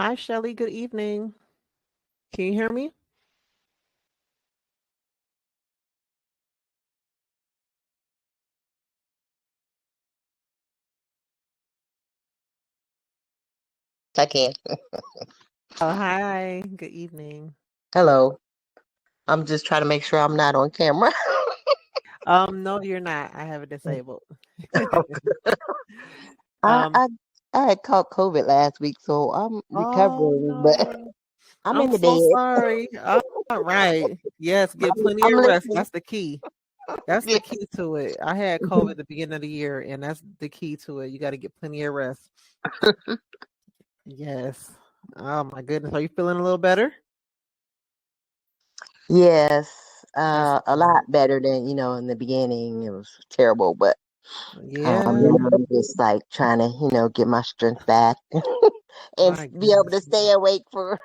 Hi, Shelley. Good evening. Can you hear me? I can. Oh, hi. Good evening. Hello. I'm just trying to make sure I'm not on camera. No, you're not. I have it disabled. I, Um, I I had caught COVID last week, so I'm oh recovering, but no. I'm I'm in the so bed. sorry. All right. Yes, get plenty I'm of rest. listening. That's the key. That's Yeah. the key to it. I had COVID at the beginning of the year, and that's the key to it. You got to get plenty of rest. Yes. Oh my goodness. Are you feeling a little better? Yes, That's a good. lot better than in the beginning. It was terrible, but Yeah. now I'm just like trying to get my strength back and My be able goodness. to stay awake for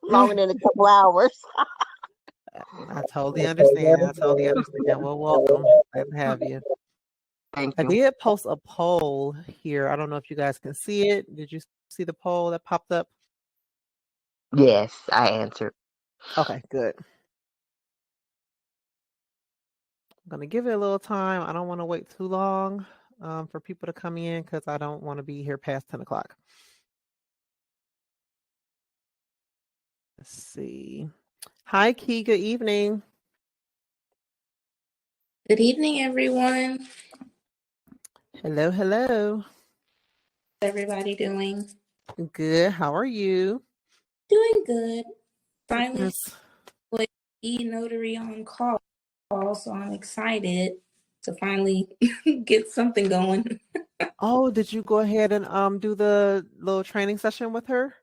longer than a couple hours. I totally understand. I totally understand. Well, welcome. Glad to have you. Thank I you. did post a poll here. I don't know if you guys can see it. Did you see the poll that popped up? Yes, I answered. Okay, good. I'm going to give it a little time. I don't want to wait too long for people to come in because I don't want to be here past 10 o'clock. Let's see. Hi, Key. Good evening. Good evening, everyone. Hello, hello. How's everybody doing? Good. How are you? Doing good. Finally, Yes. with e-notary on call, so I'm excited to finally get something going. Oh, did you go ahead and do the little training session with her?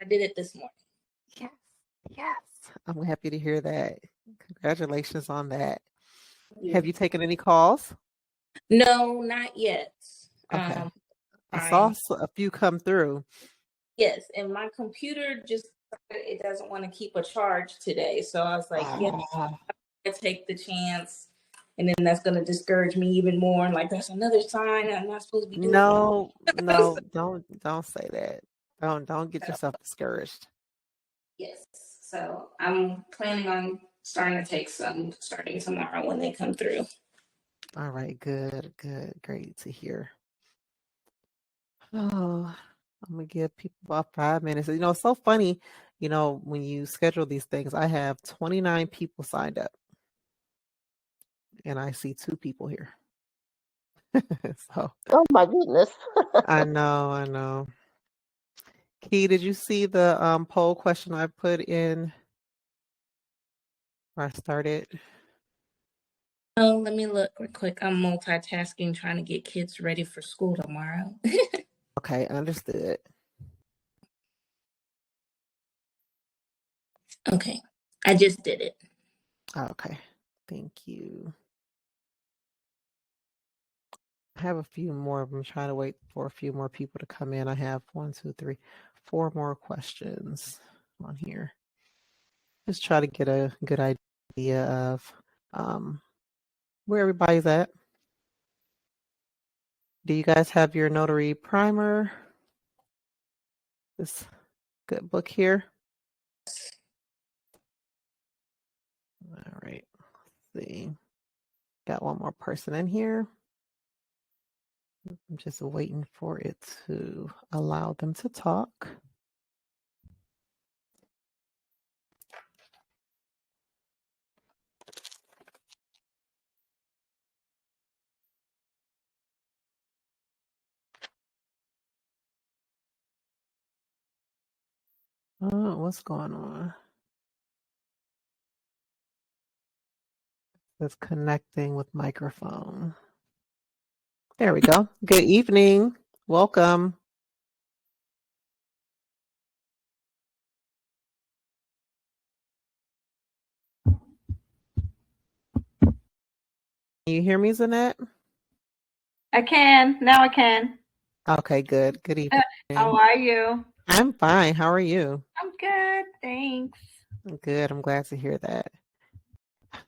I did it this morning. Yes, yes. I'm happy to hear that. Congratulations on that. Have you taken any calls? No, not yet. Okay. I saw I'm a few come through. yes, and my computer just it doesn't want to keep a charge today, so I was like, yeah, Ah, I take the chance. And then that's going to discourage me even more. And like, that's another sign I'm not supposed to be doing it. no, don't say that. Don't get So, yourself discouraged. yes. So I'm planning on starting to take some starting tomorrow when they come through. All right, good, great to hear. Oh, I'm gonna give people about 5 minutes. It's so funny, when you schedule these things, I have 29 people signed up and I see 2 people here. So Oh my goodness. I know. Key, did you see the poll question I put in where I started? Oh, let me look real quick. I'm multitasking, trying to get kids ready for school tomorrow. Okay, understood. Okay, I just did it. Okay, thank you. I have a few more. I'm trying to wait for a few more people to come in. I have 1, 2, 3, 4 more questions on here. Just try to get a good idea of where everybody's at. Do you guys have your notary primer? This good book here. All right, let's see. Got one more person in here. I'm just waiting for it to allow them to talk. Oh, what's going on? It's connecting with microphone. There we go. Good evening. Welcome. Can you hear me, Zanette? I can. Now I can. Okay, good. Good evening. How are you? I'm fine. How are you? I'm good. Thanks. Good. I'm glad to hear that.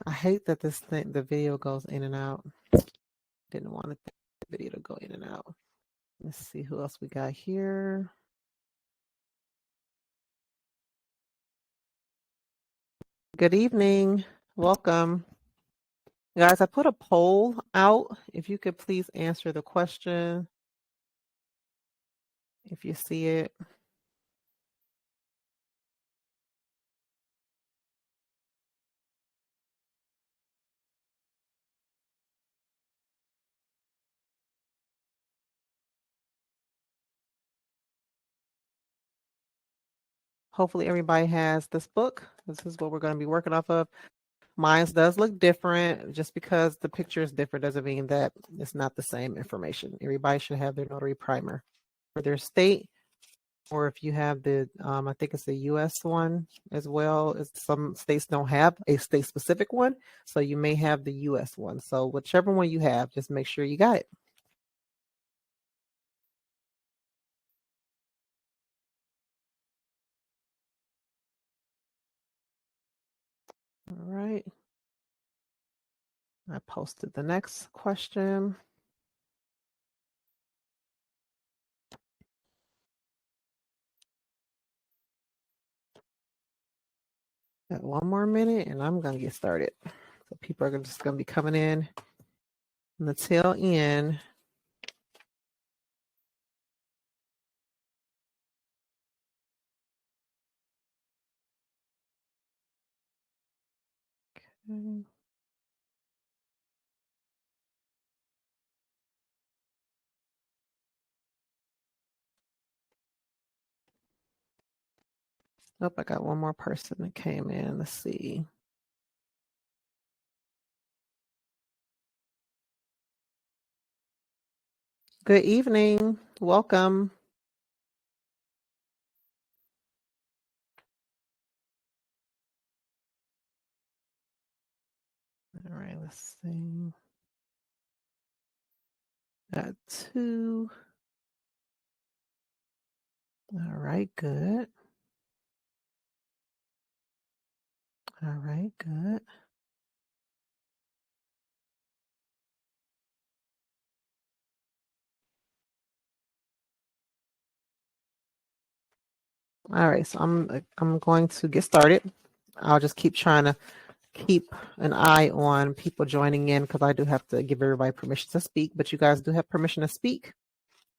I hate that the video goes in and out. Didn't want the video to go in and out. Let's see who else we got here. Good evening. Welcome. Guys, I put a poll out. If you could please answer the question, if you see it. Hopefully everybody has this book. This is what we're going to be working off of. Mine does look different. Just because the picture is different doesn't mean that it's not the same information. Everybody should have their notary primer for their state, or if you have the, I think it's the U.S. one as well. Some states don't have a state-specific one, so you may have the U.S. one. So whichever one you have, just make sure you got it. All right. I posted the next question. Got one more minute and I'm going to get started. So people are just going to be coming in the tail end. Okay. Nope, I got one more person that came in. Let's see. Good evening. Welcome. All right, let's see. Got two. All right, good. All right, good. All right, so I'm going to get started. I'll just keep trying to keep an eye on people joining in because I do have to give everybody permission to speak, but you guys do have permission to speak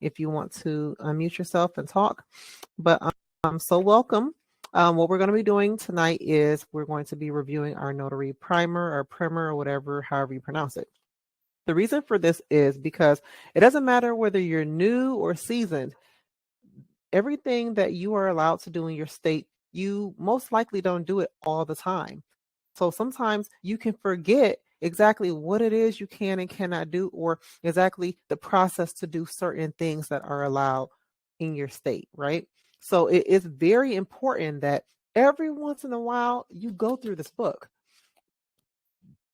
if you want to unmute yourself and talk. But so welcome. What we're going to be doing tonight is we're going to be reviewing our notary primer or primer or whatever, however you pronounce it. The reason for this is because it doesn't matter whether you're new or seasoned. Everything that you are allowed to do in your state, you most likely don't do it all the time. So sometimes you can forget exactly what it is you can and cannot do, or exactly the process to do certain things that are allowed in your state, right? So it is very important that every once in a while you go through this book.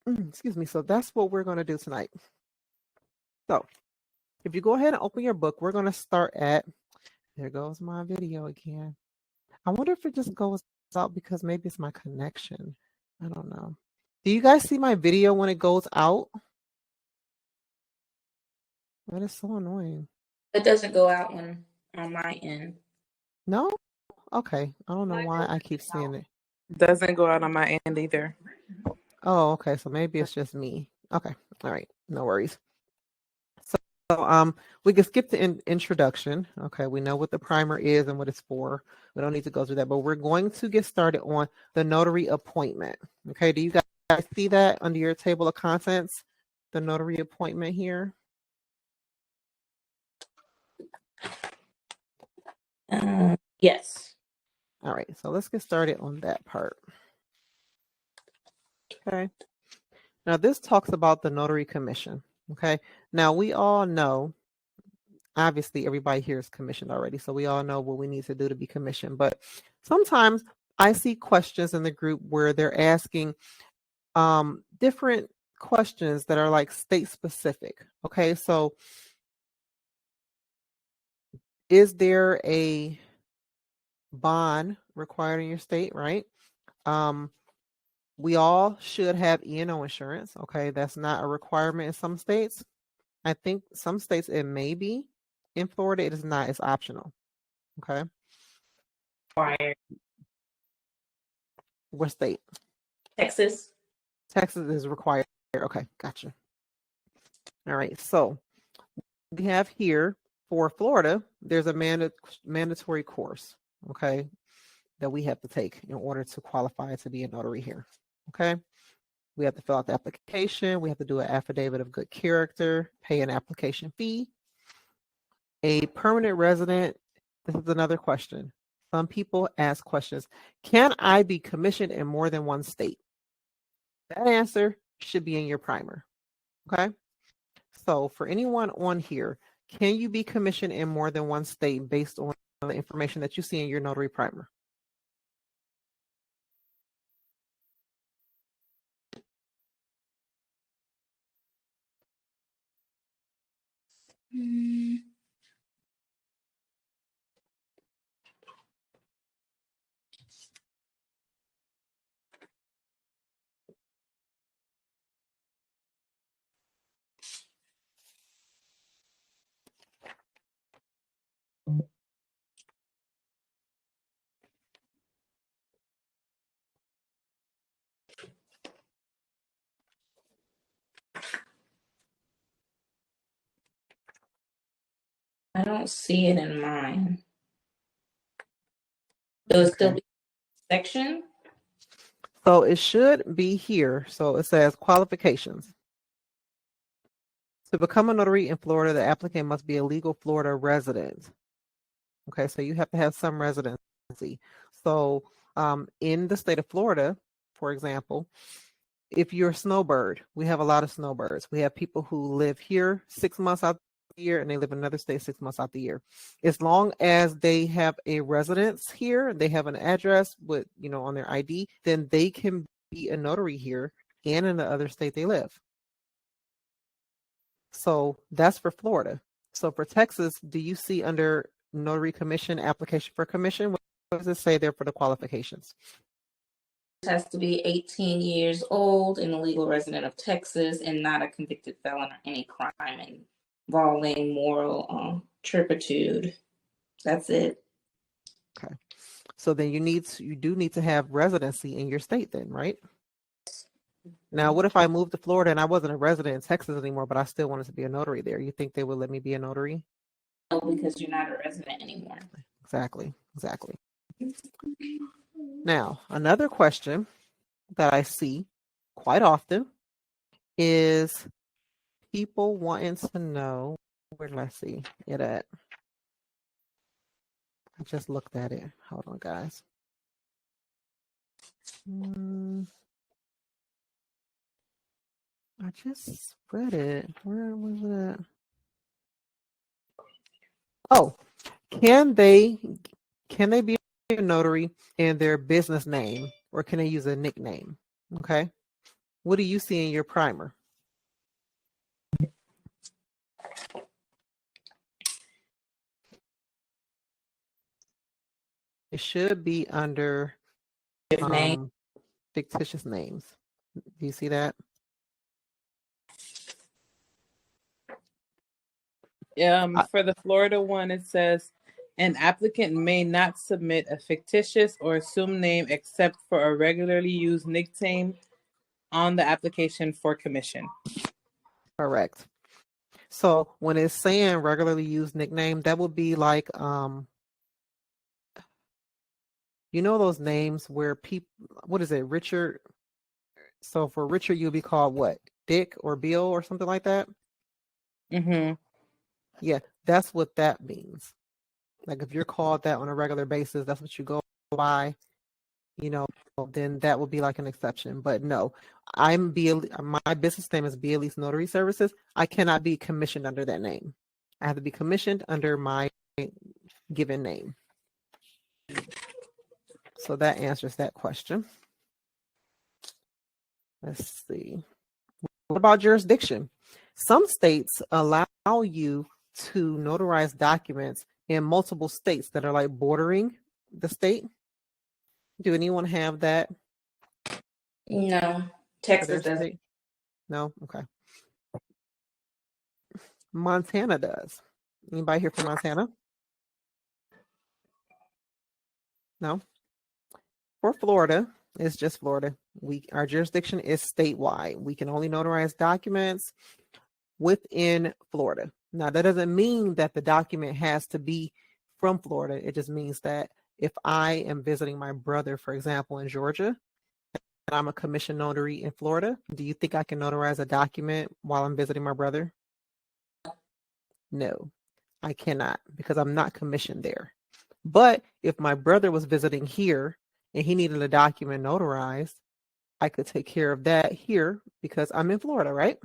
Excuse me. So that's what we're going to do tonight. So if you go ahead and open your book, we're going to start at, there goes my video again. I wonder if it just goes out because maybe it's my connection. I don't know. Do you guys see my video when it goes out? That is so annoying. It doesn't go out on my end. No? Okay. I don't know why I keep seeing it. Doesn't go out on my end either. Oh, okay. So maybe it's just me. Okay. All right. No worries. So we can skip the introduction. Okay. We know what the primer is and what it's for. We don't need to go through that, but we're going to get started on the notary appointment. Okay. Do you guys see that under your table of contents? The notary appointment here? Yes. All right. So let's get started on that part. Okay. Now this talks about the Notary Commission. Okay. Now we all know, obviously everybody here is commissioned already, so we all know what we need to do to be commissioned. But sometimes I see questions in the group where they're asking different questions that are like state specific. Okay. So is there a bond required in your state, right? We all should have E&O insurance. Okay. That's not a requirement in some states. I think some states it may be. In Florida, it is not. It's optional. Okay. Required. What state? Texas. Texas is required. Okay, gotcha. All right, so we have here for Florida, there's a mandatory course, okay, that we have to take in order to qualify to be a notary here. Okay, we have to fill out the application, we have to do an affidavit of good character, pay an application fee. A permanent resident, this is another question. Some people ask questions. Can I be commissioned in more than one state? That answer should be in your primer. Okay, so for anyone on here, can you be commissioned in more than one state based on the information that you see in your notary primer? I don't see it in mine. So it's still Okay. section? So it should be here. So it says qualifications. To become a notary in Florida, the applicant must be a legal Florida resident. Okay, so you have to have some residency. So in the state of Florida, for example, if you're a snowbird, we have a lot of snowbirds. We have people who live here 6 months out the year and they live in another state 6 months out the year. As long as they have a residence here, they have an address with, on their ID, then they can be a notary here and in the other state they live. So that's for Florida. So for Texas, do you see under Notary Commission, application for commission, what does it say there for the qualifications? Has to be 18 years old and a legal resident of Texas and not a convicted felon or any crime involving moral turpitude. That's it. Okay. So then you do need to have residency in your state then, right? Now, what if I moved to Florida and I wasn't a resident in Texas anymore, but I still wanted to be a notary there? You think they would let me be a notary? No, because you're not a resident anymore. Exactly. Now, another question that I see quite often is people wanting to know, where did I see it at? I just looked at it. Hold on, guys. I just read it. Where was it? Oh, can they be a notary in their business name, or can they use a nickname? Okay. What do you see in your primer? It should be under fictitious names. Do you see that? For the Florida one, it says an applicant may not submit a fictitious or assumed name except for a regularly used nickname on the application for commission. Correct. So when it's saying regularly used nickname, that would be like, those names where people, what is it, Richard? So for Richard, you'll be called what? Dick or Bill or something like that? Mm-hmm. Yeah, that's what that means. Like if you're called that on a regular basis, that's what you go by, then that would be like an exception. But no, my business name is Elise Notary Services. I cannot be commissioned under that name. I have to be commissioned under my given name. So that answers that question. Let's see. What about jurisdiction? Some states allow you to notarize documents in multiple states that are like bordering the state. Do anyone have that? No, Texas doesn't. State? No? Okay. Montana does. Anybody here from Montana? No? For Florida, It's just Florida. Our jurisdiction is statewide. We can only notarize documents within Florida. Now, that doesn't mean that the document has to be from Florida. It just means that if I am visiting my brother, for example, in Georgia, and I'm a commissioned notary in Florida, do you think I can notarize a document while I'm visiting my brother? No, I cannot, because I'm not commissioned there. But if my brother was visiting here and he needed a document notarized, I could take care of that here because I'm in Florida, right?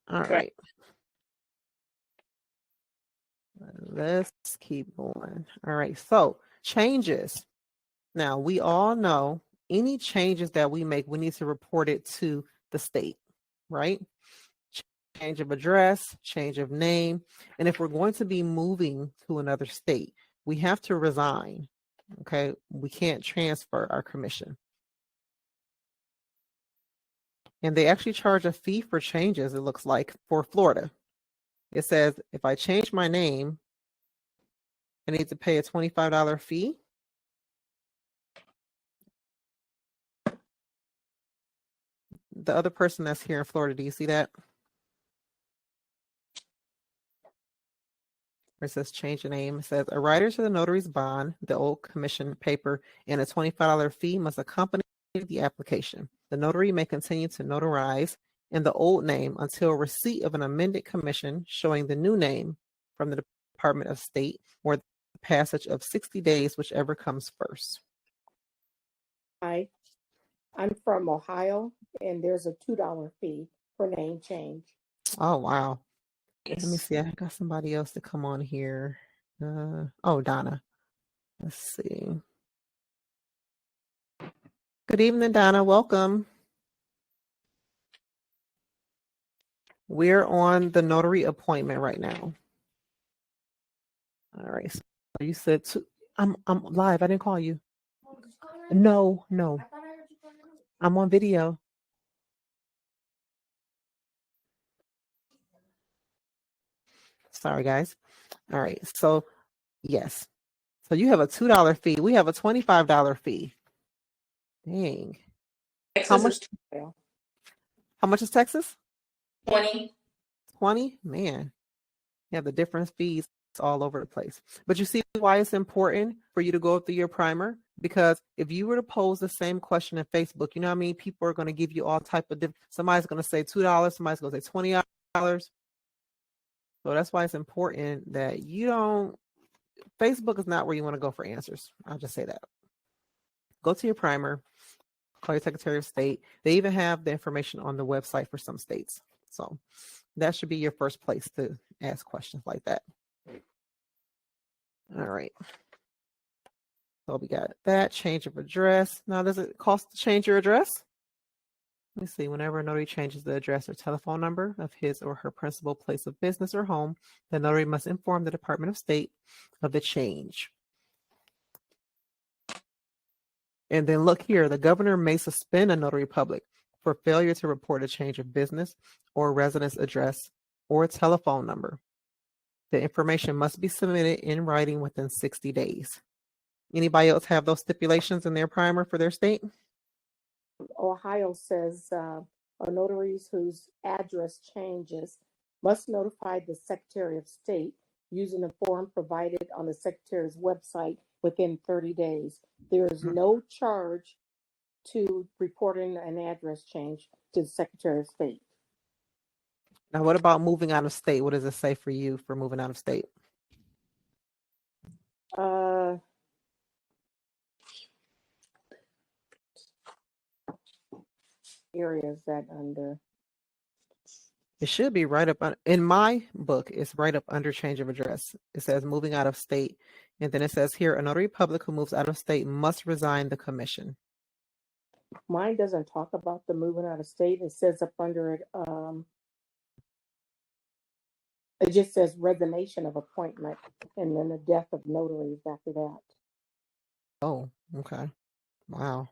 All right. Let's keep going. All right. So changes. Now, we all know any changes that we make, we need to report it to the state, right? Change of address, change of name. And if we're going to be moving to another state, we have to resign. Okay. We can't transfer our commission. And they actually charge a fee for changes, it looks like, for Florida. It says if I change my name, I need to pay a $25 fee. The other person that's here in Florida, do you see that? Where it says change the name. It says a writer to the notary's bond, the old commission paper, and a $25 fee must accompany the application. The notary may continue to notarize in the old name until receipt of an amended commission showing the new name from the Department of State or the passage of 60 days, whichever comes first. Hi, I'm from Ohio, and there's a $2 fee for name change. Oh, wow. Let me see. I got somebody else to come on here. Oh, Donna. Let's see. Good evening, Donna. Welcome. We're on the notary appointment right now. All right. So you said I'm live. I didn't call you. No. I'm on video. Sorry, guys. All right. So yes. So you have a $2 fee. We have a $25 fee. Dang. How much is Texas? 20. 20? Man. Yeah, the different fees all over the place. But you see why it's important for you to go through your primer? Because if you were to pose the same question in Facebook, you know how many people are going to give you all type of somebody's going to say $2, somebody's going to say $20. So that's why it's important that you don't, Facebook is not where you want to go for answers. I'll just say that. Go to your primer, call your Secretary of State. They even have the information on the website for some states. So that should be your first place to ask questions like that. All right. So we got that change of address. Now, does it cost to change your address? Let me see. Whenever a notary changes the address or telephone number of his or her principal place of business or home, the notary must inform the Department of State of the change. And then look here, the governor may suspend a notary public for failure to report a change of business or residence address or telephone number. The information must be submitted in writing within 60 days. Anybody else have those stipulations in their primer for their state? Ohio says notaries whose address changes must notify the Secretary of State using a form provided on the Secretary's website within 30 days. There is no charge to reporting an address change to the Secretary of State. Now, what about moving out of state? What does it say for you for moving out of state? Areas that under? It should be right up in my book. It's right up under change of address. It says moving out of state, and then it says here a notary public who moves out of state must resign the commission. Mine doesn't talk about the moving out of state. It says up under it. It just says resignation of appointment, and then the death of notaries after that. Oh, okay. Wow.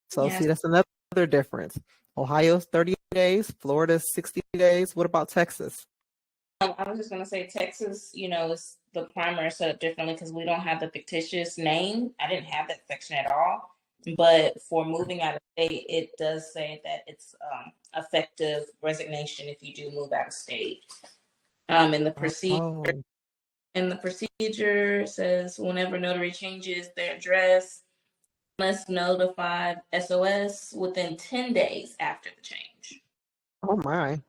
So Yeah. see, that's another difference. Ohio's 30 days, Florida's 60 days. What about Texas? I was just gonna say Texas, is the primer set up differently because we don't have the fictitious name. I didn't have that section at all. But for moving out of state, it does say that it's effective resignation if you do move out of state. In the procedure, Oh, says whenever notary changes their address, must notify SOS within 10 days after the change. oh my.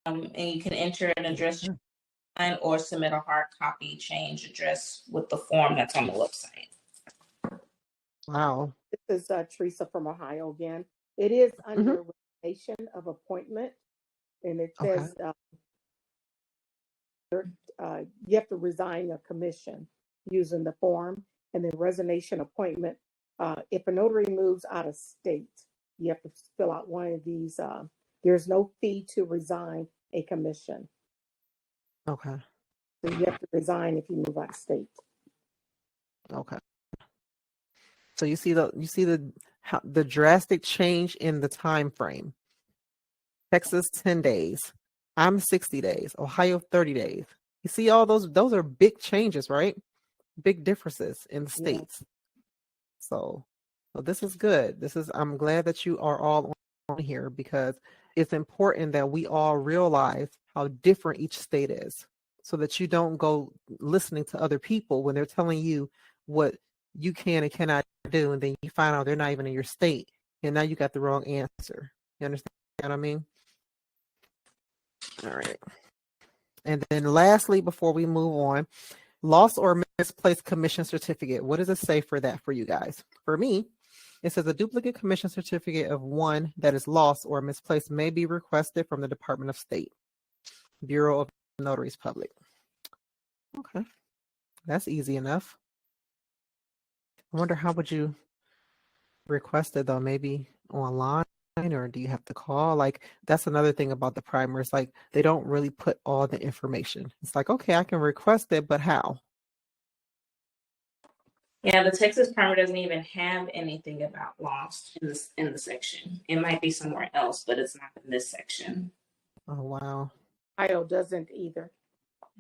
And you can enter an address Yeah. change or submit a hard copy change address with the form that's on the website. Wow. This is Teresa from Ohio again. It is under resignation of appointment, and it Okay. says you have to resign a commission using the form, and then resignation appointment. If a notary moves out of state, you have to fill out one of these. There's no fee to resign a commission. Okay. So you have to resign if you move out of state. Okay. So you see the drastic change in the time frame. Texas 10 days. I'm 60 days. Ohio 30 days. You see all those are big changes, right? Big differences in the states. So this is good. I'm glad that you are all on here because it's important that we all realize how different each state is so that you don't go listening to other people when they're telling you what you can and cannot do, and then you find out they're not even in your state, and now you got the wrong answer. You understand what I mean? All right. And then lastly, before we move on, lost or misplaced commission certificate. What does it say for that for you guys? For me, it says a duplicate commission certificate of one that is lost or misplaced may be requested from the Department of State, Bureau of Notaries Public. Okay, that's easy enough. I wonder how would you request it though? Maybe online, or do you have to call? Like, that's another thing about the primer. It's like they don't really put all the information. It's like, okay, I can request it, but how? Yeah, the Texas primer doesn't even have anything about lost in the section. It might be somewhere else, but it's not in this section. Oh wow. Ohio doesn't either.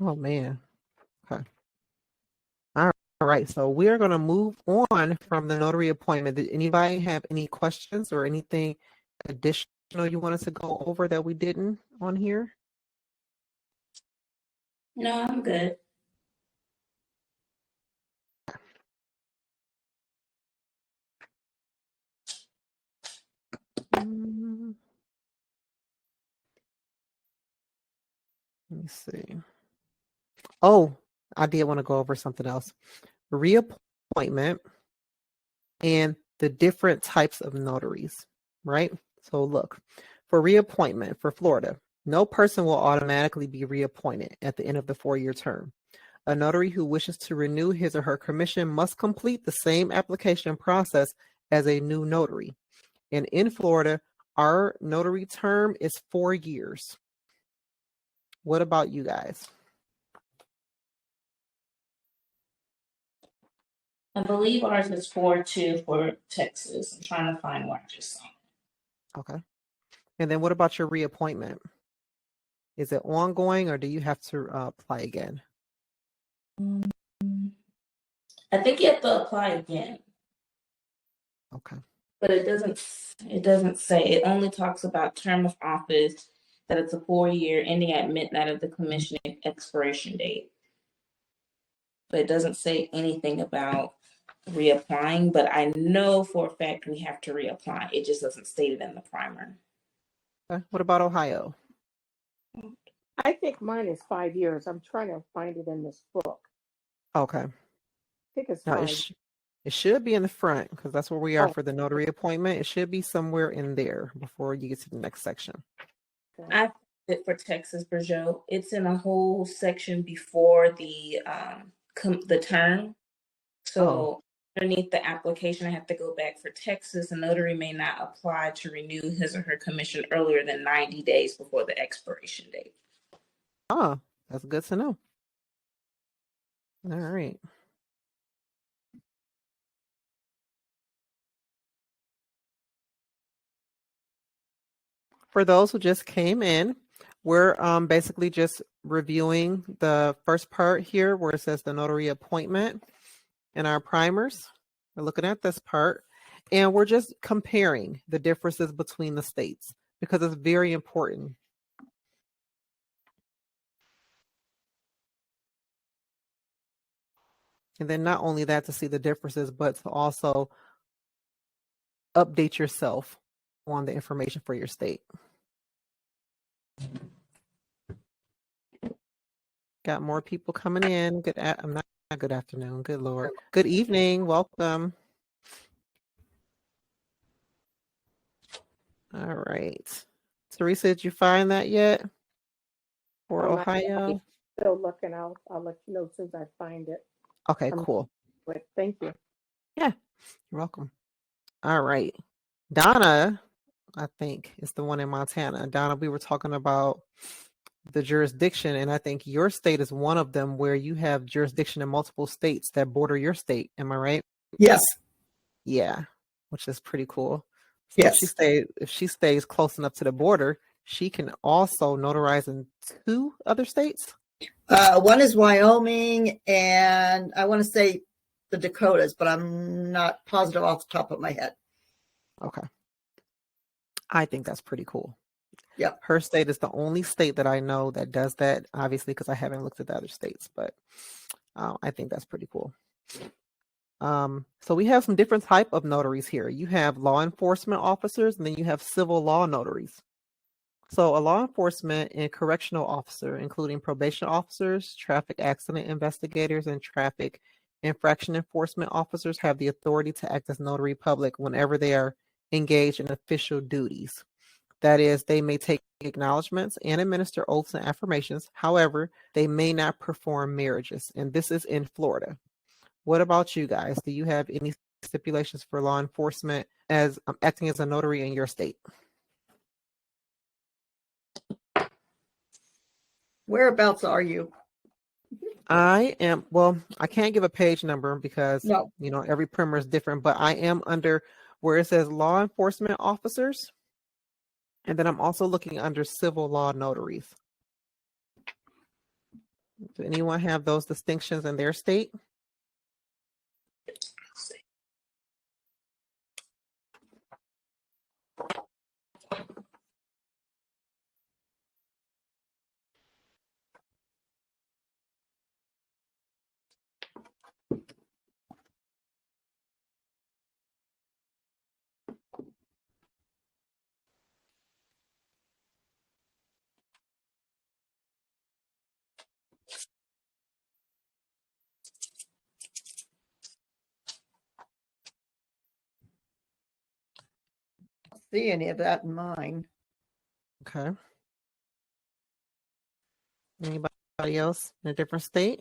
Oh man. Okay. All right. So we are going to move on from the notary appointment. Did anybody have any questions or anything additional you wanted to go over that we didn't on here? No, I'm good. Let me see. Oh, I did want to go over something else. Reappointment and the different types of notaries, right? So look, for reappointment for Florida, no person will automatically be reappointed at the end of the 4-year term. A notary who wishes to renew his or her commission must complete the same application process as a new notary. And in Florida, our notary term is 4 years. What about you guys? I believe ours is 4-2 for Texas. I'm trying to find where I just saw it. Okay. And then what about your reappointment? Is it ongoing or do you have to apply again? I think you have to apply again. Okay. But it doesn't say. It only talks about term of office, that it's a 4-year ending at midnight of the commission expiration date. But it doesn't say anything about reapplying, but I know for a fact we have to reapply. It just doesn't state it in the primer. Okay. What about Ohio? I think mine is 5 years. I'm trying to find it in this book. Okay. I think it's Now 5. it should be in the front because that's where we are for the notary appointment. It should be somewhere in there before you get to the next section. Okay. I found it for Texas, Bergeau. It's in a whole section before the term. So underneath the application, I have to go back for Texas. A notary may not apply to renew his or her commission earlier than 90 days before the expiration date. Oh, that's good to know. All right. For those who just came in, we're basically just reviewing the first part here where it says the notary appointment in our primers. We're looking at this part, and we're just comparing the differences between the states because it's very important. And then not only that to see the differences, but to also update yourself on the information for your state. Got more people coming in. I'm not good afternoon. Good Lord. Good evening. Welcome. All right. Teresa, did you find that yet? For Ohio? Still looking. I'll let you know as soon as I find it. Okay, cool. But thank you. Yeah, you're welcome. All right. Donna, I think, is the one in Montana. Donna, we were talking about the jurisdiction, and I think your state is one of them where you have jurisdiction in multiple states that border your state. Am I right? Yes. Yeah, which is pretty cool. So Yes. if she stays close enough to the border, she can also notarize in 2 other states. One is Wyoming, and I want to say the Dakotas, but I'm not positive off the top of my head. Okay. I think that's pretty cool. Yep. Her state is the only state that I know that does that, obviously, because I haven't looked at the other states, but I think that's pretty cool. So we have some different type of notaries here. You have law enforcement officers, and then you have civil law notaries. So a law enforcement and correctional officer, including probation officers, traffic accident investigators, and traffic infraction enforcement officers, have the authority to act as notary public whenever they are engaged in official duties. That is, they may take acknowledgments and administer oaths and affirmations. However, they may not perform marriages, and this is in Florida. What about you guys? Do you have any stipulations for law enforcement as acting as a notary in your state? Whereabouts are you? I am, well, I can't give a page number because, No. every primer is different, but I am under where it says law enforcement officers. And then I'm also looking under civil law notaries. Does anyone have those distinctions in their state? See any of that in mine? Okay. Anybody else in a different state?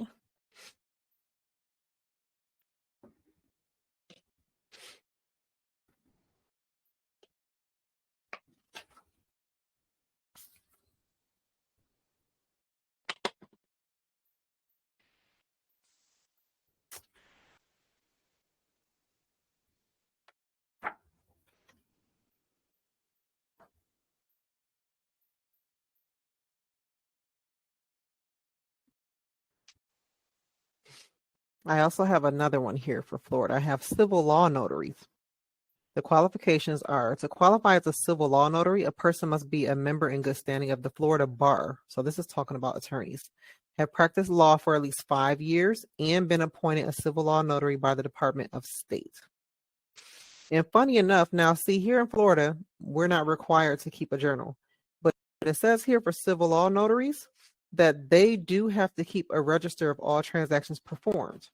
I also have another one here for Florida. I have civil law notaries. The qualifications are to qualify as a civil law notary, a person must be a member in good standing of the Florida bar. So this is talking about attorneys. Have practiced law for at least 5 years and been appointed a civil law notary by the Department of State. And funny enough, now see here in Florida, we're not required to keep a journal, but it says here for civil law notaries that they do have to keep a register of all transactions performed.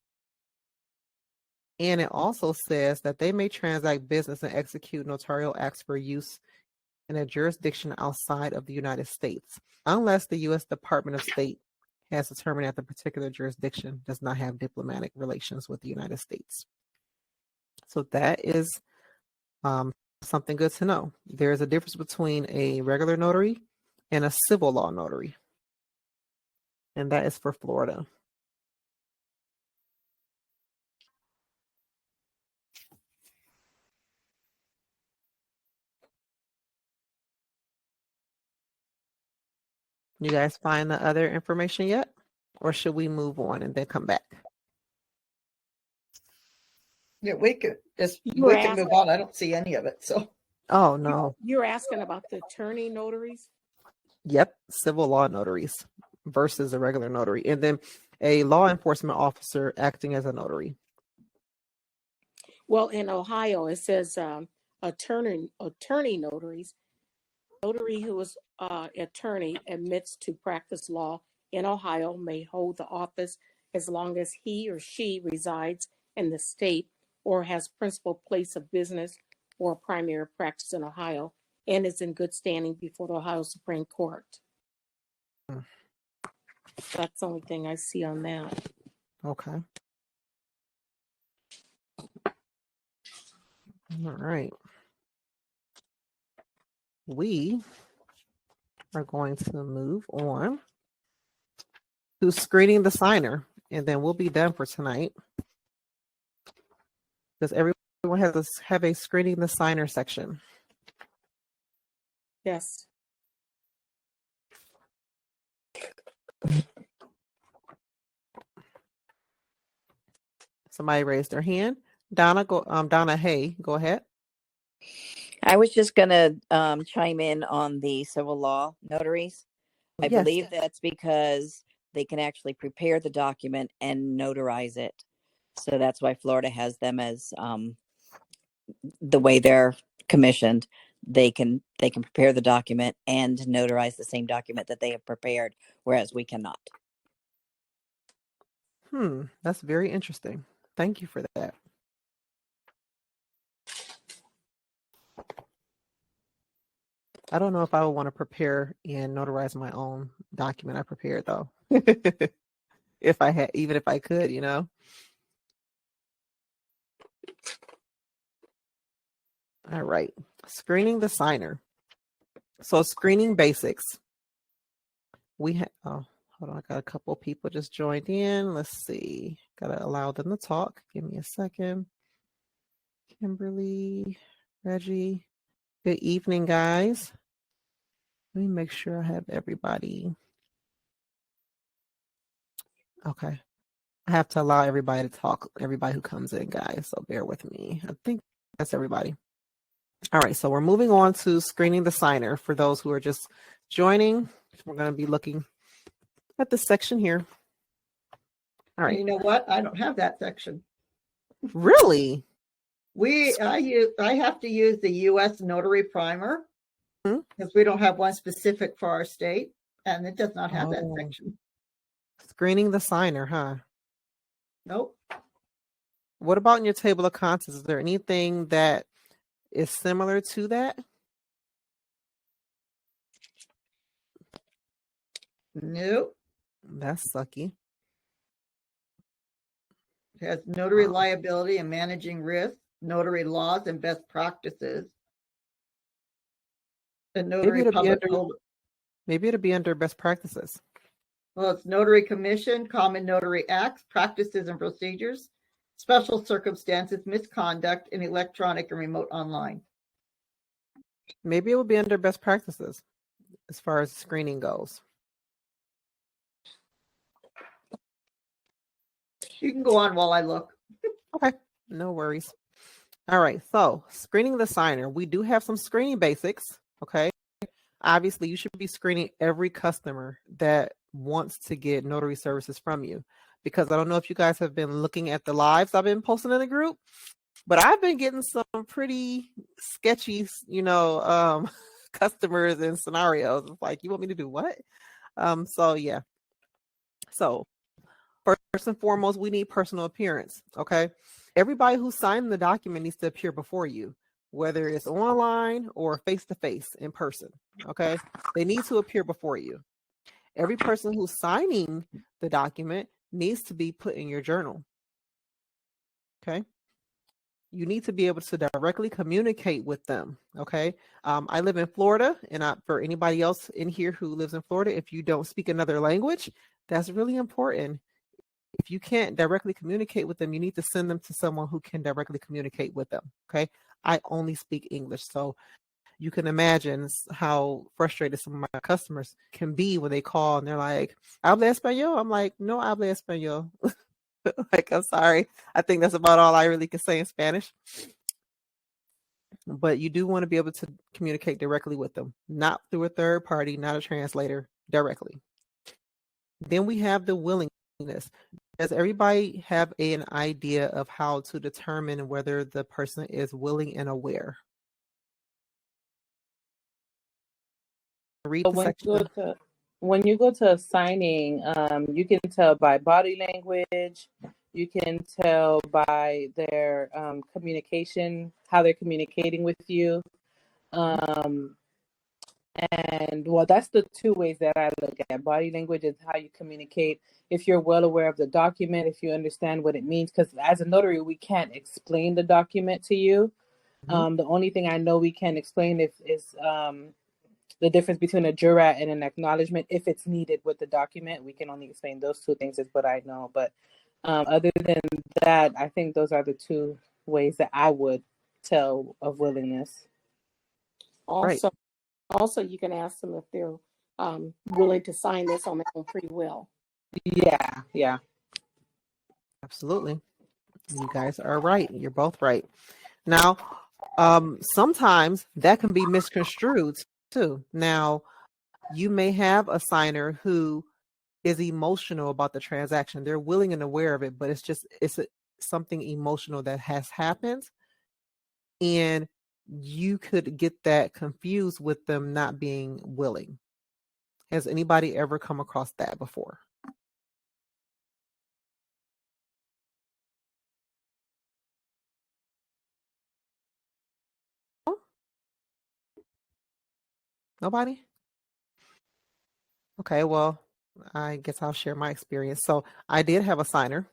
And it also says that they may transact business and execute notarial acts for use in a jurisdiction outside of the United States, unless the U.S. Department of State has determined that the particular jurisdiction does not have diplomatic relations with the United States. So that is something good to know. There is a difference between a regular notary and a civil law notary, and that is for Florida. You guys find the other information yet? Or should we move on and then come back? Yeah, we could You were we can asking, move on. I don't see any of it. So Oh, no. you're asking about the attorney notaries? Yep. Civil law notaries versus a regular notary. And then a law enforcement officer acting as a notary. Well, in Ohio, it says attorney notaries. Notary who is attorney admits to practice law in Ohio may hold the office as long as he or she resides in the state or has principal place of business or primary practice in Ohio and is in good standing before the Ohio Supreme Court. That's the only thing I see on that. Okay. All right. We are going to move on to screening the signer, and then we'll be done for tonight. Does everyone have a screening the signer section? Yes. Somebody raised their hand. Donna, Donna Hay, go ahead. I was just going to chime in on the civil law notaries. I Yes. believe that's because they can actually prepare the document and notarize it. So that's why Florida has them as the way they're commissioned. They can prepare the document and notarize the same document that they have prepared, whereas we cannot. That's very interesting. Thank you for that. I don't know if I would want to prepare and notarize my own document I prepared, though. Even if I could, you know. All right. Screening the signer. So screening basics. We have, hold on, I got a couple people just joined in. Let's see. Gotta allow them to talk. Give me a second. Kimberly, Reggie. Good evening, guys. Let me make sure I have everybody. Okay. I have to allow everybody to talk, everybody who comes in, guys. So bear with me. I think that's everybody. All right. So we're moving on to screening the signer. For those who are just joining, we're going to be looking at this section here. All right. you know what? I don't have that section. Really? I have to use the U.S. Notary Primer because we don't have one specific for our state, and it does not have that section. Screening the signer, huh? Nope. What about in your table of contents? Is there anything that is similar to that? Nope. That's sucky. It has notary liability and managing risk, notary laws and best practices. The notary public holder. Maybe it'll be under best practices. Well, it's Notary Commission, Common Notary Acts, Practices and Procedures, Special Circumstances, Misconduct in Electronic and Remote Online. Maybe it will be under best practices as far as screening goes. You can go on while I look. Okay, no worries. All right, so screening the signer. We do have some screening basics, okay? Obviously, you should be screening every customer that wants to get notary services from you, because I don't know if you guys have been looking at the lives I've been posting in the group, but I've been getting some pretty sketchy, customers and scenarios. It's like, you want me to do what? So yeah. So first and foremost, we need personal appearance, okay? Everybody who's signing the document needs to appear before you, whether it's online or face-to-face in person, okay? They need to appear before you. Every person who's signing the document needs to be put in your journal, okay? You need to be able to directly communicate with them, okay? I live in Florida, and for anybody else in here who lives in Florida, if you don't speak another language, that's really important. If you can't directly communicate with them, you need to send them to someone who can directly communicate with them, okay? I only speak English, so you can imagine how frustrated some of my customers can be when they call and they're like, "Habla español?" I'm like, "No habla español." Like, I'm sorry. I think that's about all I really can say in Spanish. But you do want to be able to communicate directly with them, not through a third party, not a translator, directly. Then we have the willingness. Does everybody have an idea of how to determine whether the person is willing and aware? Read the section. When you go to a signing, you can tell by body language. You can tell by their communication, how they're communicating with you. And well, that's the two ways that I look at. Body language is how you communicate. If you're well aware of the document, if you understand what it means, because as a notary, we can't explain the document to you. The only thing I know we can explain is the difference between a jurat and an acknowledgement. If it's needed with the document, we can only explain those two things is what I know. But other than that, I think those are the two ways that I would tell of willingness. Also, you can ask them if they're willing to sign this on their own free will. Yeah. Absolutely. You guys are right. You're both right. Now, sometimes that can be misconstrued too. Now, you may have a signer who is emotional about the transaction. They're willing and aware of it, but it's something emotional that has happened. And you could get that confused with them not being willing. Has anybody ever come across that before? Nobody? Okay, well, I guess I'll share my experience. So I did have a signer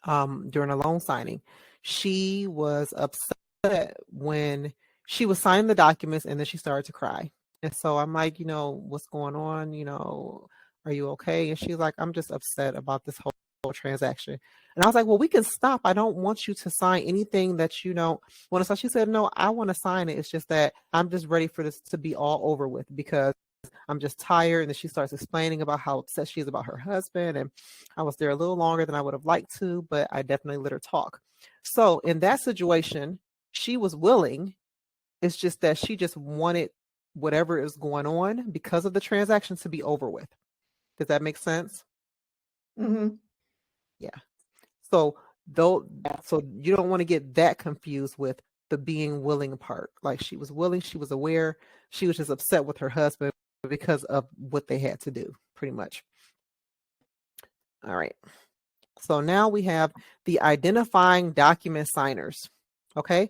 during a loan signing. She was upset when she was signing the documents and then she started to cry. And so I'm like, what's going on? Are you okay? And she's like, I'm just upset about this whole transaction. And I was like, well, we can stop. I don't want you to sign anything that you don't want to sign. She said, no, I want to sign it. It's just that I'm just ready for this to be all over with because I'm just tired. And then she starts explaining about how upset she is about her husband. And I was there a little longer than I would have liked to, but I definitely let her talk. So in that situation, she was willing. It's just that she just wanted whatever is going on because of the transaction to be over with. Does that make sense? Mm-hmm. Yeah. So you don't want to get that confused with the being willing part. Like she was willing, she was aware, she was just upset with her husband because of what they had to do, pretty much. All right. So now we have the identifying document signers. Okay.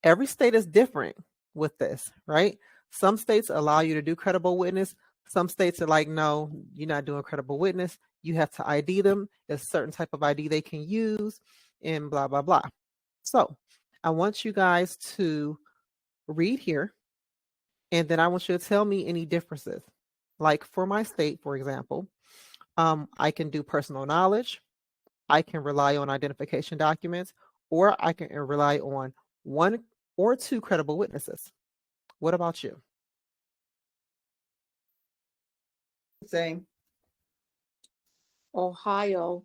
Every state is different with this, right? Some states allow you to do credible witness. Some states are like, no, you're not doing credible witness. You have to ID them. There's a certain type of ID they can use and blah, blah, blah. So I want you guys to read here and then I want you to tell me any differences. Like for my state, for example, I can do personal knowledge. I can rely on identification documents, or I can rely on one or two credible witnesses. What about you? Same. Ohio,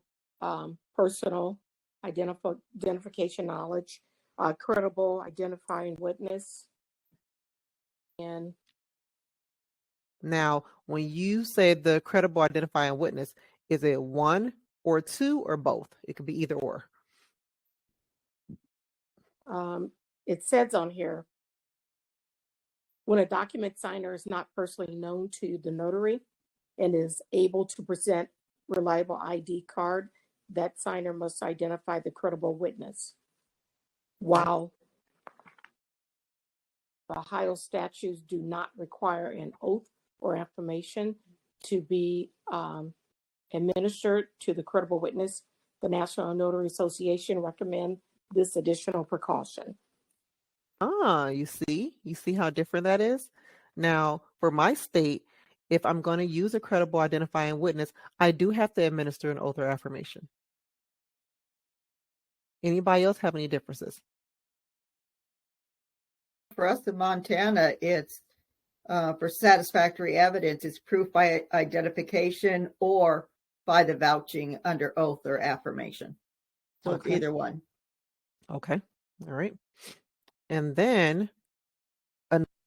personal identification knowledge, credible identifying witness, and now, when you say the credible identifying witness, is it one or two or both? It could be either or. it says on here, when a document signer is not personally known to the notary and is able to present reliable ID card, that signer must identify the credible witness. While the Ohio statutes do not require an oath or affirmation to be administered to the credible witness, the National Notary Association recommend this additional precaution. You see how different that is? Now, for my state, if I'm going to use a credible identifying witness, I do have to administer an oath or affirmation. Anybody else have any differences? for us in Montana, it's for satisfactory evidence, it's proof by identification or by the vouching under oath or affirmation. So Okay. it's either one. Okay. All right. And then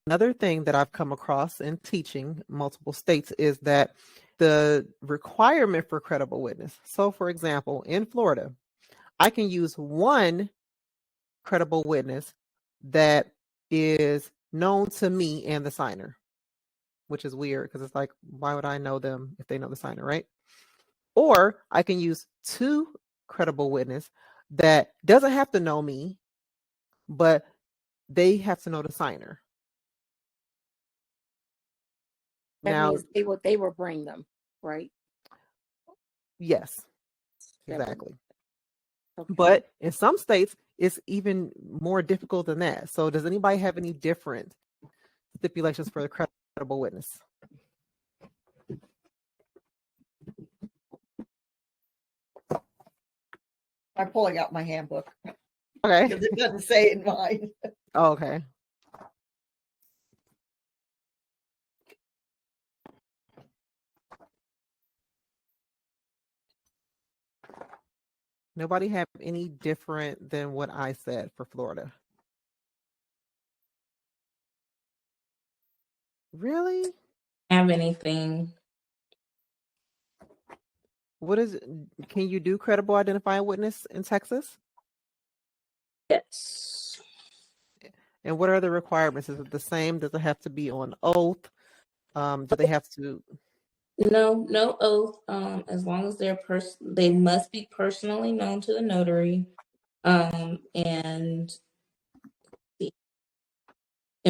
another thing that I've come across in teaching multiple states is that the requirement for credible witness. So, for example, in Florida, I can use one credible witness that is known to me and the signer, which is weird because it's like, why would I know them if they know the signer, right? Or I can use two credible witness that doesn't have to know me, but they have to know the signer. That Now, means they will bring them, right? yes, That would- exactly. okay. But in some states, it's even more difficult than that. So does anybody have any different stipulations for the credible witness? I'm pulling out my handbook Okay. because it doesn't say it in mine. Oh, okay. Nobody have any different than what I said for Florida? Really? Have anything? What is it? Can you do credible identifying witness in Texas? Yes. And what are the requirements? Is it the same? Does it have to be on oath? Do they have to? No oath. As long as they must be personally known to the notary, and it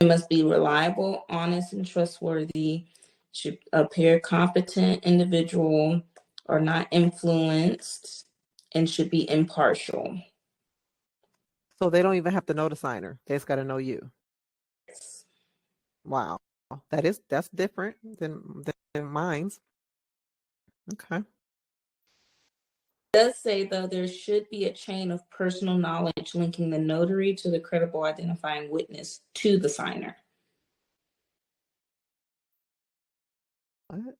must be reliable, honest, and trustworthy. Should appear competent individual, or not influenced, and should be impartial. So they don't even have to know the signer. They just got to know you. Yes. Wow, that's different than mine's. Okay. It does say, though, there should be a chain of personal knowledge linking the notary to the credible identifying witness to the signer. What?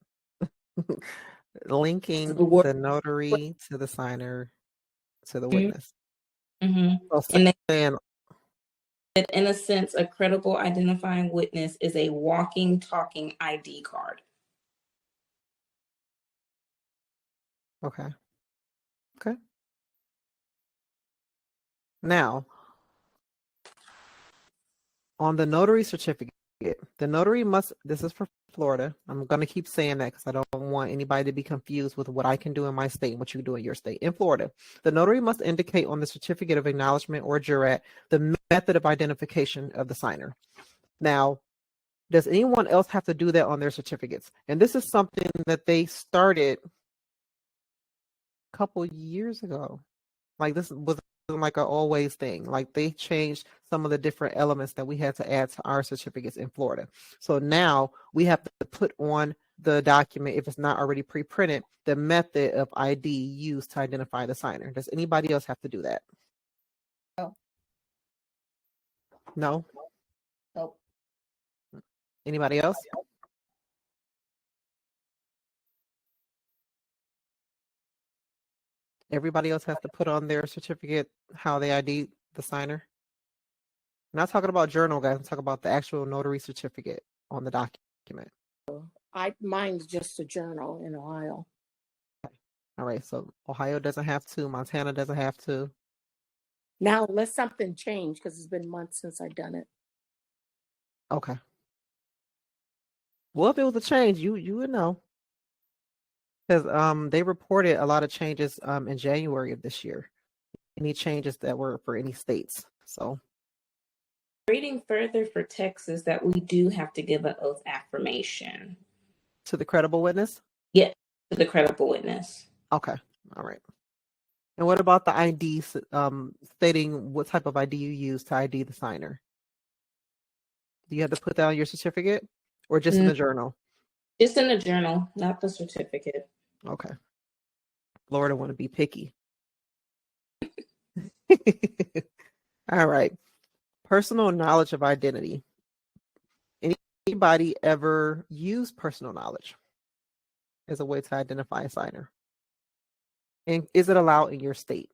Linking The word- the notary to the signer to the witness. Mhm. So And saying, that, in a sense, a credible identifying witness is a walking, talking ID card. okay. Okay. Now, on the notary certificate, the notary must, this is for Florida. I'm going to keep saying that because I don't want anybody to be confused with what I can do in my state and what you can do in your state. In Florida, the notary must indicate on the certificate of acknowledgement or jurat the method of identification of the signer. Now, does anyone else have to do that on their certificates? And this is something that they started a couple years ago. Like, this was like an always thing. Like, they changed some of the different elements that we had to add to our certificates in Florida. So now we have to put on the document, if it's not already pre-printed, the method of ID used to identify the signer. Does anybody else have to do that? No. No? Nope. Anybody else? Everybody else has to put on their certificate how they ID the signer. I'm not talking about journal, guys. I'm talking about the actual notary certificate on the document. Mine's just a journal in Ohio. All right. So Ohio doesn't have to. Montana doesn't have to. Now, unless something changed, because it's been months since I've done it. Okay. Well, if it was a change, you would know. Because they reported a lot of changes in January of this year. Any changes that were for any states. So Reading further for Texas that we do have to give an oath affirmation. to the credible witness? Yeah, to the credible witness. Okay. All right. And what about the ID stating what type of ID you use to ID the signer? Do you have to put that on your certificate or just in the journal? Just in the journal, not the certificate. Okay. Florida want to be picky. All right. Personal knowledge of identity. Anybody ever use personal knowledge as a way to identify a signer? And is it allowed in your state?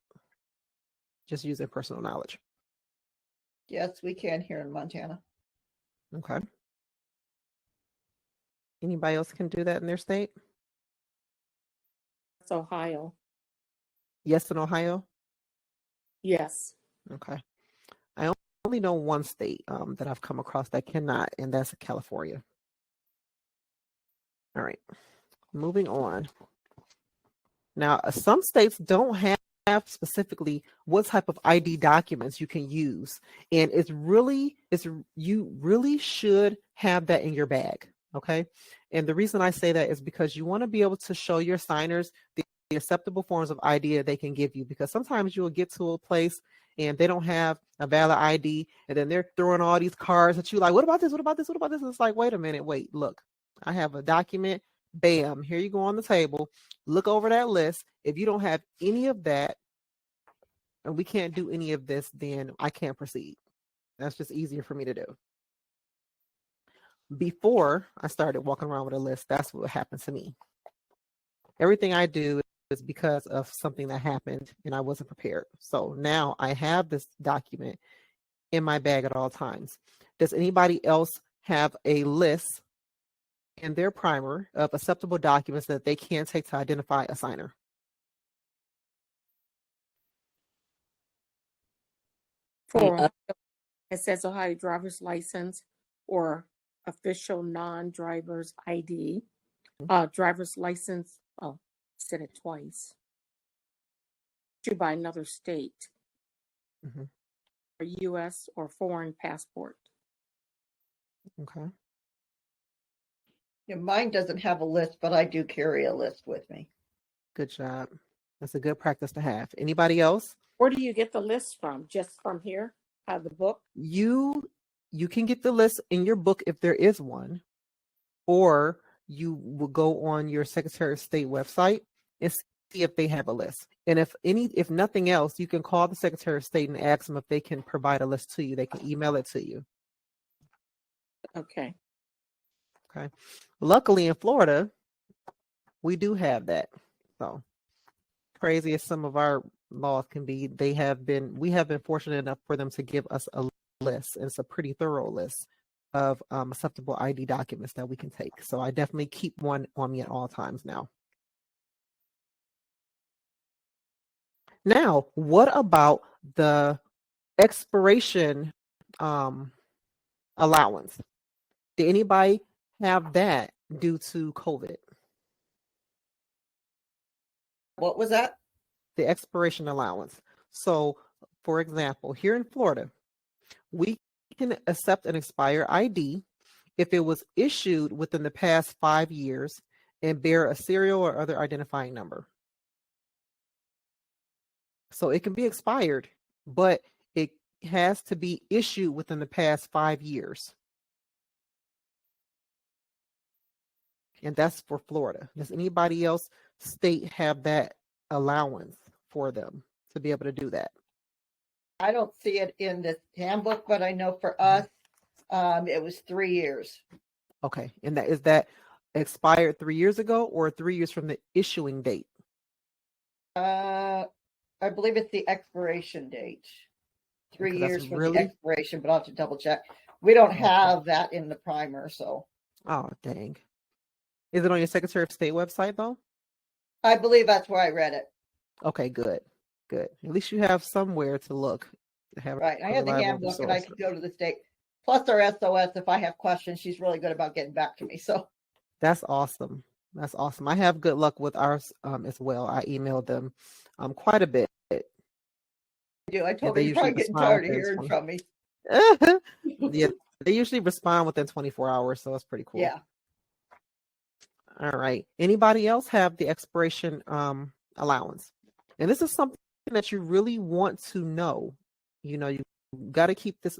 Just using personal knowledge. Yes, we can here in Montana. Okay. Anybody else can do that in their state? It's Ohio. Yes, in Ohio? Yes. Okay. I only know one state that I've come across that cannot, and that's California. All right. Moving on. Now, some states don't have specifically what type of ID documents you can use, and you really should have that in your bag. Okay. And the reason I say that is because you want to be able to show your signers the acceptable forms of ID that they can give you, because sometimes you will get to a place and they don't have a valid ID, and then they're throwing all these cards at you like, what about this? What about this? What about this? And it's like, wait a minute, wait, look, I have a document. Bam, here you go on the table. Look over that list. If you don't have any of that, and we can't do any of this, then I can't proceed. That's just easier for me to do. Before I started walking around with a list, that's what happened to me. Everything I do is because of something that happened and I wasn't prepared. So now I have this document in my bag at all times. Does anybody else have a list in their primer of acceptable documents that they can take to identify a signer? For it says Ohio driver's license or official non-driver's ID. Driver's license, said it twice. Issued by another state. Or U.S. or foreign passport. Okay. Yeah, mine doesn't have a list, but I do carry a list with me. Good job. That's a good practice to have. Anybody else? Where do you get the list from? Just from here? Out of the book? You can get the list in your book if there is one, or you will go on your Secretary of State website and see if they have a list. And if nothing else, you can call the Secretary of State and ask them if they can provide a list to you. They can email it to you. Okay. Okay. Luckily in Florida, we do have that. So crazy as some of our laws can be, we have been fortunate enough for them to give us a list. And it's a pretty thorough list of acceptable ID documents that we can take. So I definitely keep one on me at all times now. Now, what about the expiration allowance? Did anybody have that due to COVID? What was that? The expiration allowance. So, for example, here in Florida, we can accept an expired ID if it was issued within the past 5 years and bear a serial or other identifying number. So it can be expired, but it has to be issued within the past 5 years. And that's for Florida. Does anybody else state have that allowance for them to be able to do that? I don't see it in the handbook, but I know for us, it was 3 years. Okay. And is that expired 3 years ago or 3 years from the issuing date? I believe it's the expiration date. 3 years from the expiration, but I'll have to double check. We don't have that in the primer, so. Oh, dang. Is it on your Secretary of State website, though? I believe that's where I read it. Okay, good. Good. At least you have somewhere to look. Right. I have the handbook and I can go to the state. Plus our SOS, if I have questions, she's really good about getting back to me. So that's awesome. That's awesome. I have good luck with ours as well. I emailed them quite a bit. I told her you're probably getting tired of hearing from me. Yeah, they usually respond within 24 hours, so it's pretty cool. Yeah. All right. Anybody else have the expiration allowance? And this is something that you really want to know. You know, you got to keep this,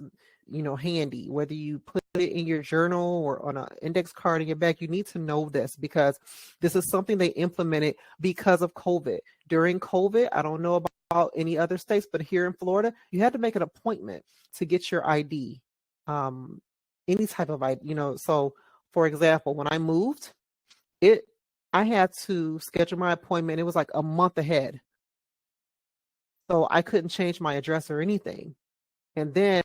handy, whether you put it in your journal or on an index card in your bag. You need to know this because this is something they implemented because of COVID. During COVID, I don't know any other states, but here in Florida, you had to make an appointment to get your ID, any type of ID, So, for example, when I moved, I had to schedule my appointment. It was like a month ahead. So I couldn't change my address or anything. And then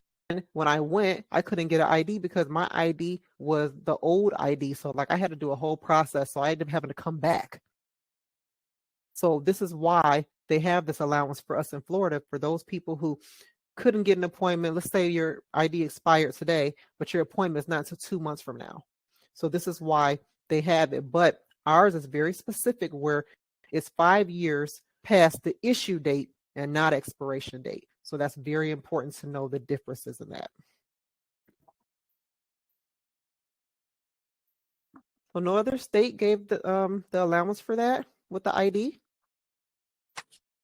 when I went, I couldn't get an ID because my ID was the old ID. So like I had to do a whole process. So I ended up having to come back. So this is why they have this allowance for us in Florida for those people who couldn't get an appointment. Let's say your ID expired today, but your appointment is not until 2 months from now. So this is why they have it. But ours is very specific where it's 5 years past the issue date and not expiration date. So that's very important to know the differences in that. So no other state gave the allowance for that with the ID?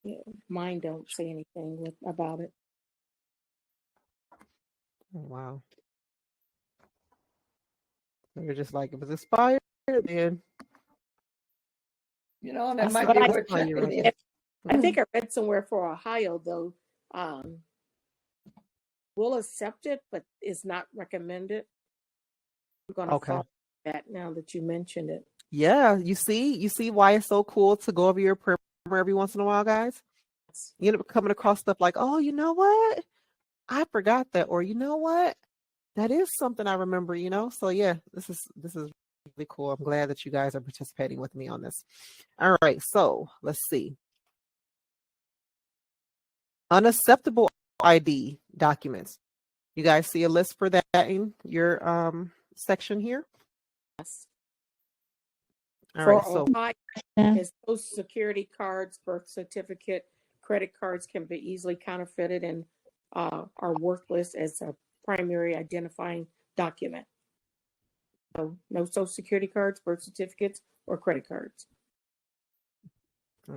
Yeah, mine don't say anything about it. Oh, wow. They're just like, if it's expired, then. And that That's might But be I, worth checking in. I think I read somewhere for Ohio, though, we'll accept it, but it's not recommended. I'm going to follow that now that you mentioned it. Yeah, you see why it's so cool to go over your primer every once in a while, guys? You end up coming across stuff like, oh, you know what? I forgot that. Or you know what? That is something I remember, So yeah, this is really cool. I'm glad that you guys are participating with me on this. All right, so let's see. Unacceptable ID documents. You guys see a list for that in your section here? Yes. All For right, so Ohio, his Social Security cards, birth certificate, credit cards can be easily counterfeited and are worthless as a primary identifying document. So no Social Security cards, birth certificates, or credit cards.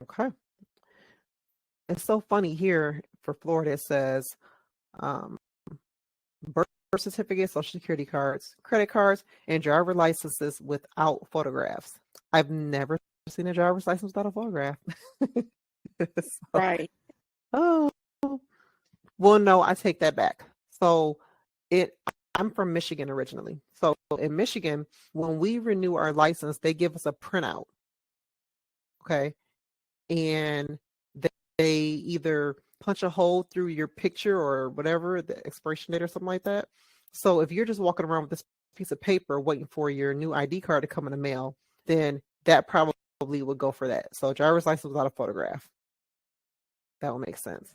okay. It's so funny here for Florida. It says birth certificates, social security cards, credit cards, and driver licenses without photographs. I've never seen a driver's license without a photograph. Right. Oh, well, no, I take that back. So I'm from Michigan originally. So in Michigan, when we renew our license, they give us a printout. Okay. And they either punch a hole through your picture or whatever, the expiration date or something like that. So if you're just walking around with this piece of paper waiting for your new ID card to come in the mail, then that probably would go for that. So driver's license without a photograph. That will make sense.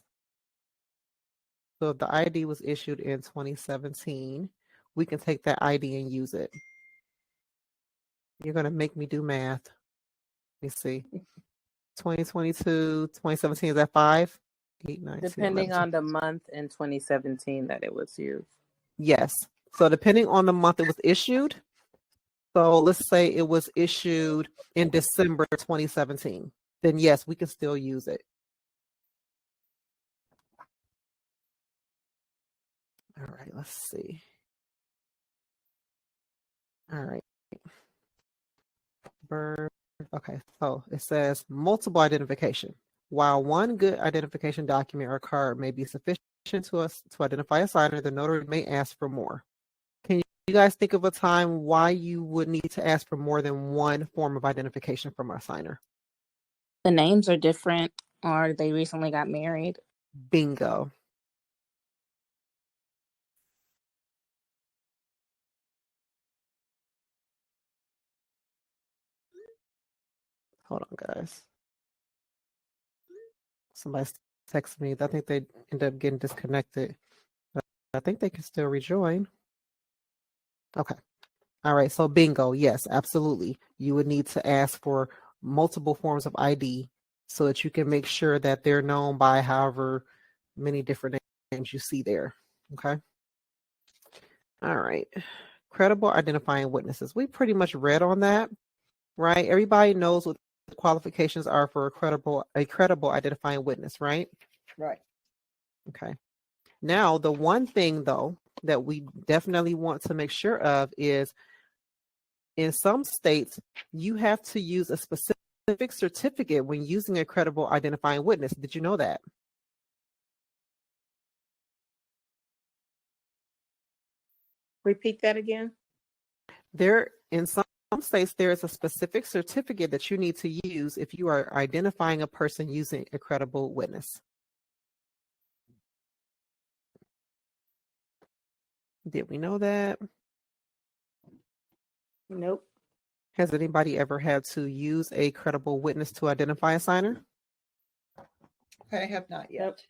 So if the ID was issued in 2017, we can take that ID and use it. You're going to make me do math. Let me see. 2022, 2017, is that 5? 8, 9, 10, Depending 11, on the month in 2017 that it was used. Yes. So depending on the month it was issued, so let's say it was issued in December 2017, then yes, we can still use it. All right, let's see. All right. Okay, so it says multiple identification. While one good identification document or card may be sufficient to us to identify a signer, the notary may ask for more. Can you guys think of a time why you would need to ask for more than one form of identification from a signer? The names are different, or they recently got married. Bingo. Hold on, guys. Somebody's texting me. I think they end up getting disconnected. But I think they can still rejoin. Okay. All right. So bingo. Yes, absolutely. You would need to ask for multiple forms of ID so that you can make sure that they're known by however many different names you see there. Okay. All right. Credible identifying witnesses. We pretty much read on that, right? Everybody knows what the qualifications are for a credible identifying witness, right? Right. Okay. Now, the one thing though that we definitely want to make sure of is in some states, you have to use a specific certificate when using a credible identifying witness. Did you know that? Repeat that again. There, in some states, there is a specific certificate that you need to use if you are identifying a person using a credible witness. Did we know that? Nope. Has anybody ever had to use a credible witness to identify a signer? I have not yet.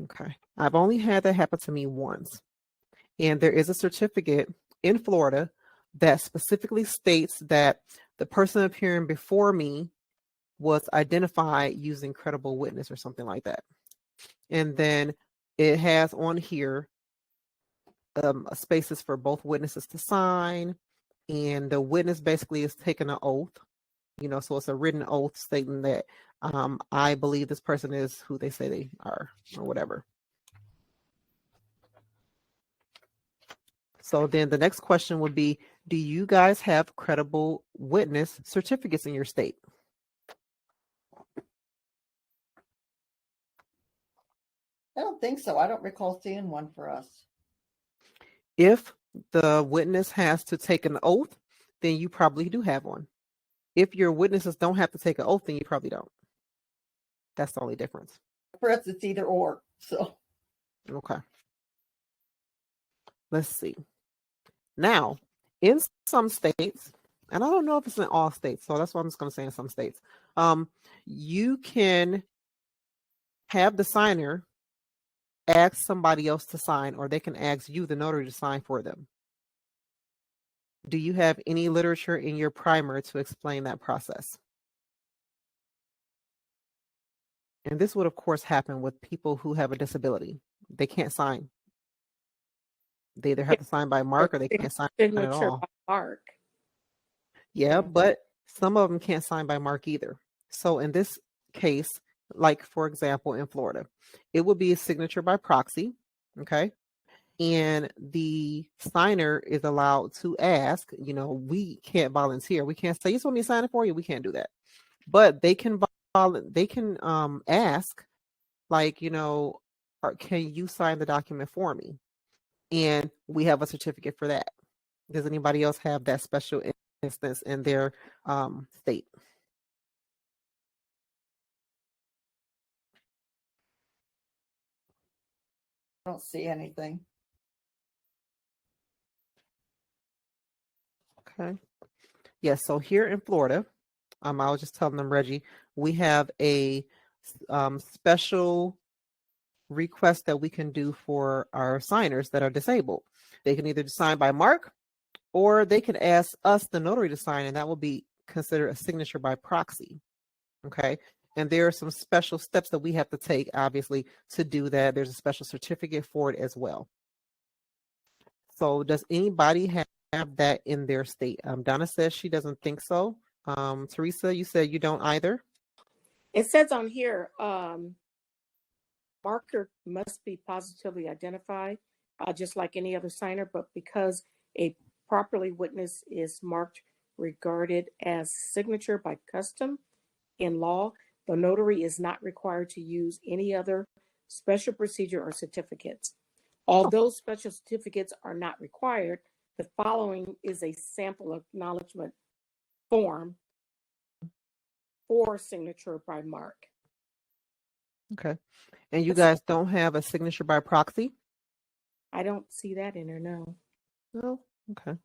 Okay. I've only had that happen to me once. And there is a certificate in Florida that specifically states that the person appearing before me was identified using credible witness or something like that. And then it has on here spaces for both witnesses to sign. And the witness basically is taking an oath, you know, so it's a written oath stating that I believe this person is who they say they are or whatever. So then the next question would be, do you guys have credible witness certificates in your state? I don't think so. I don't recall seeing one for us. If the witness has to take an oath, then you probably do have one. If your witnesses don't have to take an oath, then you probably don't. That's the only difference. For us, it's either or. So, Okay. Let's see. Now, in some states, and I don't know if it's in all states, so that's why I'm just going to say in some states, you can have the signer ask somebody else to sign, or they can ask you, the notary, to sign for them. Do you have any literature in your primer to explain that process? And this would, of course, happen with people who have a disability. They can't sign. They either have to sign by mark or they can't sign at Signature all. by mark. Yeah, but some of them can't sign by mark either. So in this case, like for example, in Florida, it would be a signature by proxy, okay? And the signer is allowed to ask, you know, we can't volunteer. We can't say, you just want me to sign it for you. We can't do that. But they can ask, like, you know, can you sign the document for me? And we have a certificate for that. Does anybody else have that special instance in their state? I don't see anything. Okay. Yes. So here in Florida, I was just telling them, Reggie, we have a special request that we can do for our signers that are disabled. They can either sign by mark, or they can ask us, the notary, to sign, and that will be considered a signature by proxy. Okay. And there are some special steps that we have to take, obviously, to do that. There's a special certificate for it as well. So does anybody have that in their state? Donna says she doesn't think so. Teresa, you said you don't either. It says on here, marker must be positively identified, just like any other signer, but because a properly witness is marked regarded as signature by custom in law, the notary is not required to use any other special procedure or certificates. Although special certificates are not required, the following is a sample acknowledgement form for signature by mark. Okay. And you guys don't have a signature by proxy? I don't see that in there, no. No? Okay.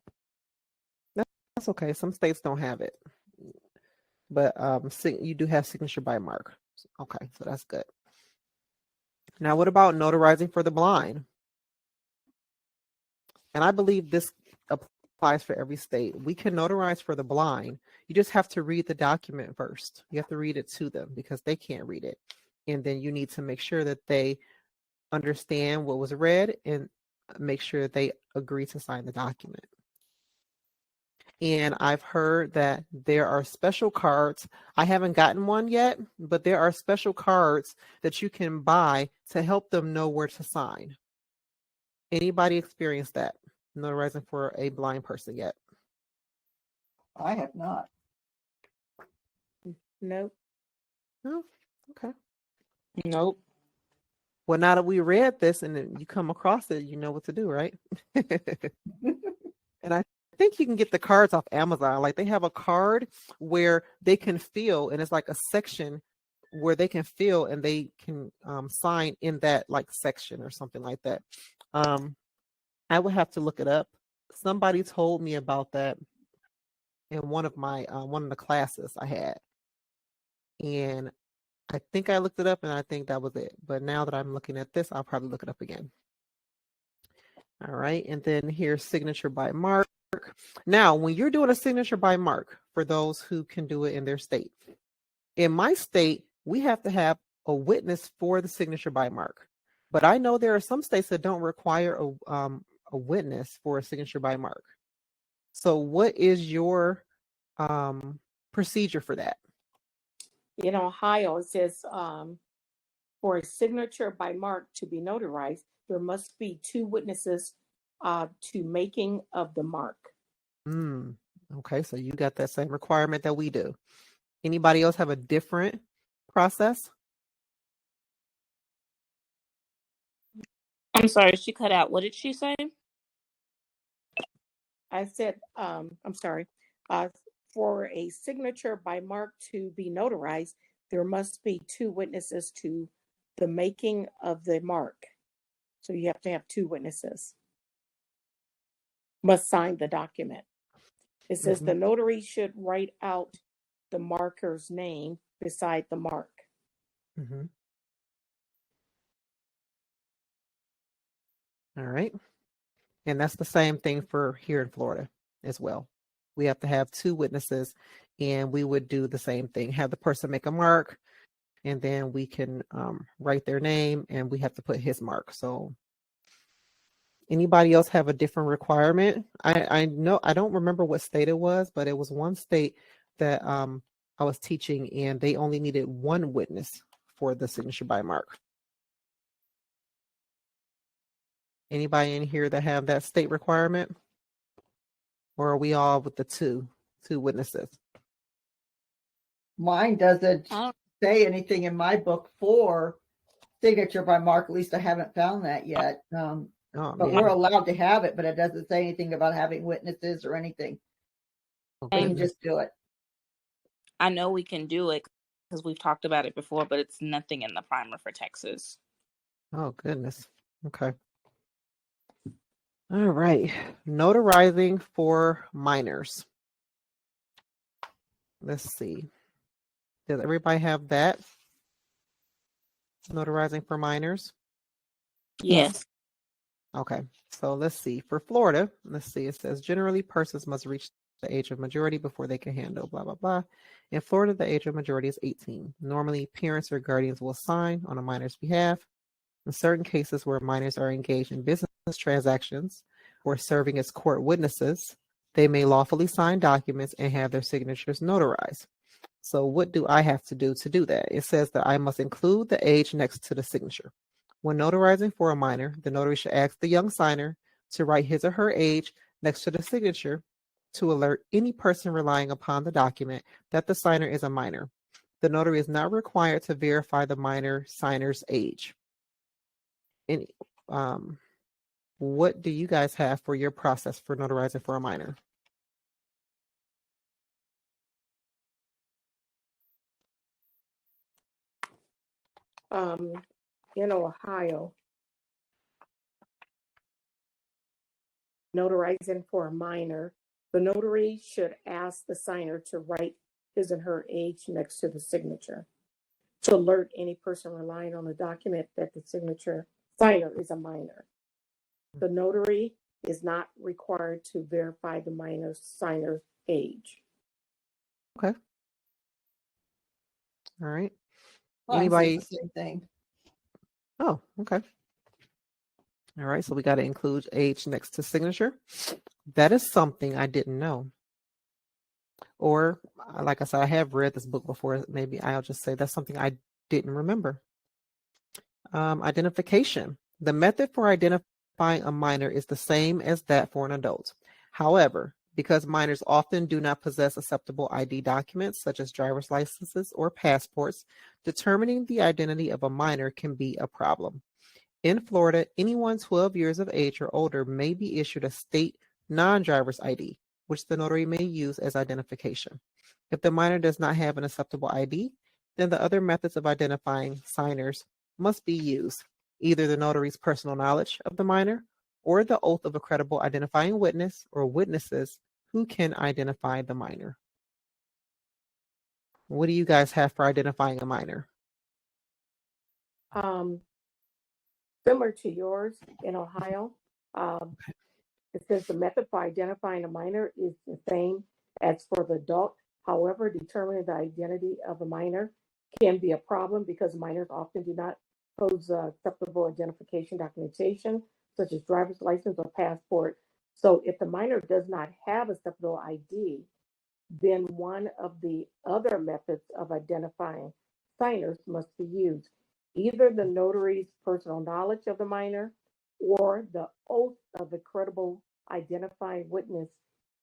That's okay. Some states don't have it. But you do have signature by mark. Okay, so that's good. Now, what about notarizing for the blind? And I believe this applies for every state. We can notarize for the blind. You just have to read the document first. You have to read it to them because they can't read it. And then you need to make sure that they understand what was read and make sure that they agree to sign the document. And I've heard that there are special cards. I haven't gotten one yet, but there are special cards that you can buy to help them know where to sign. Anybody experienced that? Notarizing for a blind person yet? I have not. Nope. No? Okay. Nope. Well, now that we read this and then you come across it, you know what to do, right? And I think you can get the cards off Amazon. Like they have a card where they can fill, and it's like a section where they can fill and they can sign in that like section or something like that. I would have to look it up. Somebody told me about that in one of the classes I had, and I think I looked it up, and I think that was it. But now that I'm looking at this, I'll probably look it up again. All right, and then here's signature by mark. Now, when you're doing a signature by mark, for those who can do it in their state, in my state, we have to have a witness for the signature by mark. But I know there are some states that don't require a witness for a signature by mark. So what is your procedure for that? In Ohio, it says for a signature by mark to be notarized, there must be 2 witnesses to making of the mark. Okay, so you got that same requirement that we do. Anybody else have a different process? I'm sorry, she cut out. What did she say? I said, I'm sorry, for a signature by mark to be notarized, there must be 2 witnesses to the making of the mark. So you have to have 2 witnesses. Must sign the document. It says the notary should write out the marker's name beside the mark. All right. And that's the same thing for here in Florida as well. We have to have 2 witnesses, and we would do the same thing. Have the person make a mark, and then we can write their name, and we have to put his mark. So anybody else have a different requirement? I know, I don't remember what state it was, but it was one state that I was teaching, and they only needed 1 witness for the signature by mark. Anybody in here that have that state requirement? Or are we all with the two witnesses? Mine doesn't say anything in my book for signature by mark. At least I haven't found that yet. But we're allowed to have it, but it doesn't say anything about having witnesses or anything. We can just do it. I know we can do it because we've talked about it before, but it's nothing in the primer for Texas. Oh, goodness. Okay. All right. Notarizing for minors. Let's see. Does everybody have that? Notarizing for minors? Yes. Okay. So let's see. For Florida, let's see. It says generally persons must reach the age of majority before they can handle blah, blah, blah. In Florida, the age of majority is 18. Normally, parents or guardians will sign on a minor's behalf. In certain cases where minors are engaged in business transactions or serving as court witnesses, they may lawfully sign documents and have their signatures notarized. So what do I have to do that? It says that I must include the age next to the signature. When notarizing for a minor, the notary should ask the young signer to write his or her age next to the signature to alert any person relying upon the document that the signer is a minor. The notary is not required to verify the minor signer's age. What do you guys have for your process for notarizing for a minor? In Ohio, notarizing for a minor, the notary should ask the signer to write his and her age next to the signature to alert any person relying on the document that the signature signer is a minor. The notary is not required to verify the minor signer's age. Okay. All right. Anybody? The same thing. Oh, okay. All right. So we got to include age next to signature. That is something I didn't know. Or, like I said, I have read this book before. Maybe I'll just say that's something I didn't remember. Identification. The method for identifying a minor is the same as that for an adult. However, because minors often do not possess acceptable ID documents, such as driver's licenses or passports, determining the identity of a minor can be a problem. In Florida, anyone 12 years of age or older may be issued a state non-driver's ID, which the notary may use as identification. If the minor does not have an acceptable ID, then the other methods of identifying signers must be used, either the notary's personal knowledge of the minor or the oath of a credible identifying witness or witnesses who can identify the minor. What do you guys have for identifying a minor? Similar to yours in Ohio, it says the method for identifying a minor is the same as for the adult. However, determining the identity of a minor can be a problem because minors often do not pose acceptable identification documentation, such as driver's license or passport. So if the minor does not have acceptable ID, then one of the other methods of identifying signers must be used. Either the notary's personal knowledge of the minor or the oath of the credible identifying witness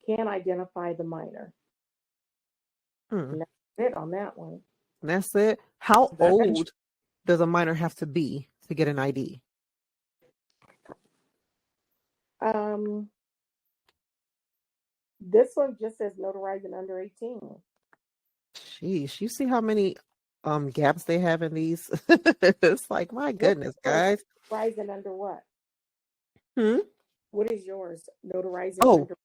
can identify the minor. And that's it on that one. That's it. How old does a minor have to be to get an ID? This one just says notarizing under 18. Sheesh, you see how many gaps they have in these? It's like, my goodness, guys. Notarizing under what? What is yours? Notarizing under?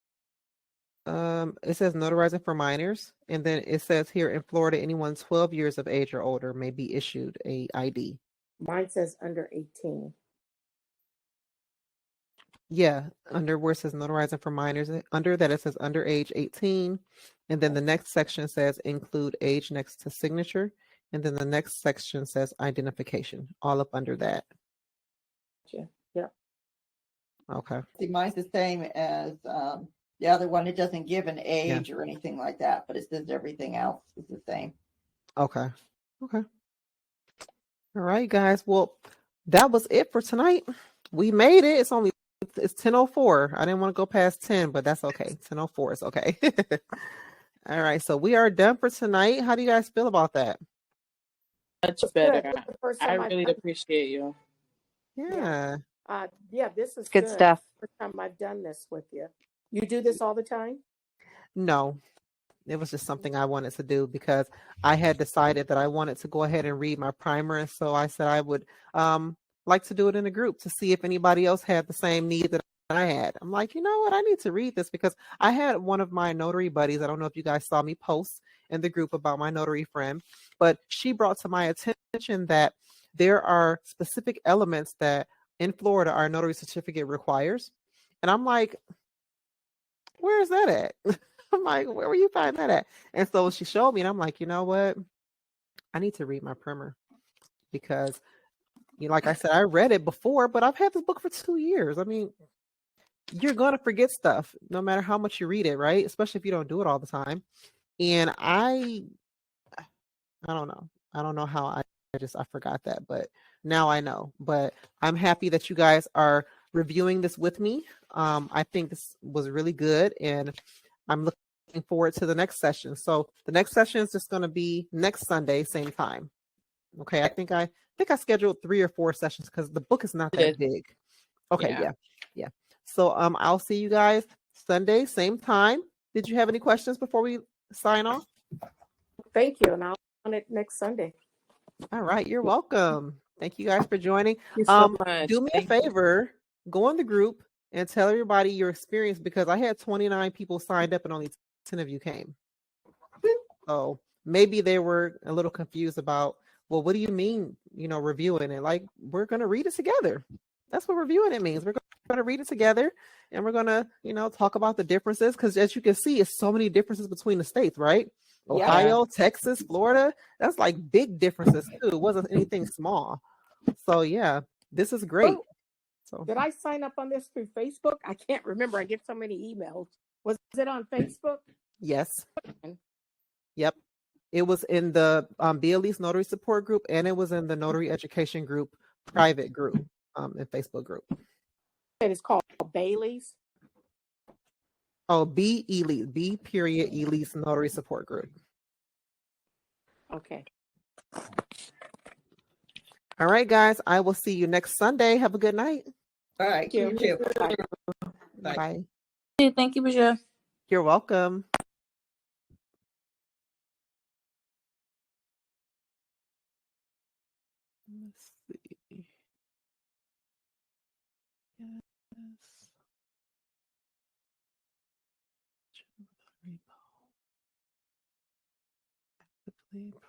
It says notarizing for minors, and then it says here in Florida, anyone 12 years of age or older may be issued a ID. Mine says under 18. Yeah, under where it says notarizing for minors, under that it says under age 18, and then the next section says include age next to signature, and then the next section says identification, all up under that. Yeah. Okay. See, mine's the same as the other one. It doesn't give an age or anything like that, but it says everything else is the same. Okay. All right, guys. Well, that was it for tonight. We made it. It's 10:04. I didn't want to go past 10, but that's okay. 10:04 is okay. All right, so we are done for tonight. How do you guys feel about that? Much better. I really appreciate you. Yeah. This is good stuff. First time I've done this with you. You do this all the time? No, it was just something I wanted to do because I had decided that I wanted to go ahead and read my primer. And so I said I would like to do it in a group to see if anybody else had the same need that I had. I'm like, you know what? I need to read this because I had one of my notary buddies. I don't know if you guys saw me post in the group about my notary friend, but she brought to my attention that there are specific elements that in Florida our notary certificate requires. And I'm like, where is that at? I'm like, where will you find that at? And so she showed me, and I'm like, you know what? I need to read my primer because, like I said, I read it before, but I've had this book for 2 years. I mean, you're going to forget stuff no matter how much you read it, right? Especially if you don't do it all the time. And I don't know. I don't know how I forgot that, but now I know. But I'm happy that you guys are reviewing this with me. I think this was really good, and I'm looking forward to the next session. So the next session is just going to be next Sunday, same time. Okay, I think I scheduled 3 or 4 sessions because the book is not that big. Okay, yeah. So I'll see you guys Sunday, same time. Did you have any questions before we sign off? Thank you, and I'll on it next Sunday. All right, you're welcome. Thank you guys for joining. Thank you so much. Do me a favor, go in the group and tell everybody your experience because I had 29 people signed up and only 10 of you came. So maybe they were a little confused about, well, what do you mean, reviewing it? Like, we're going to read it together. That's what reviewing it means. We're going to read it together and we're going to, talk about the differences because as you can see, it's so many differences between the states, right? Ohio, Texas, Florida, that's like big differences too. It wasn't anything small. So yeah, this is great. So did I sign up on this through Facebook? I can't remember. I get so many emails. Was it on Facebook? Yes. Yep. It was in the BLE's Notary Support Group, and it was in the Notary Education Group private group in Facebook group. And it's called Bailey's. Oh, B.Elise Notary Support Group. Okay. All right, guys. I will see you next Sunday. Have a good night. All right. You too. Bye. Bye. Thank you, Bajia. You're welcome. Let's see. Yes.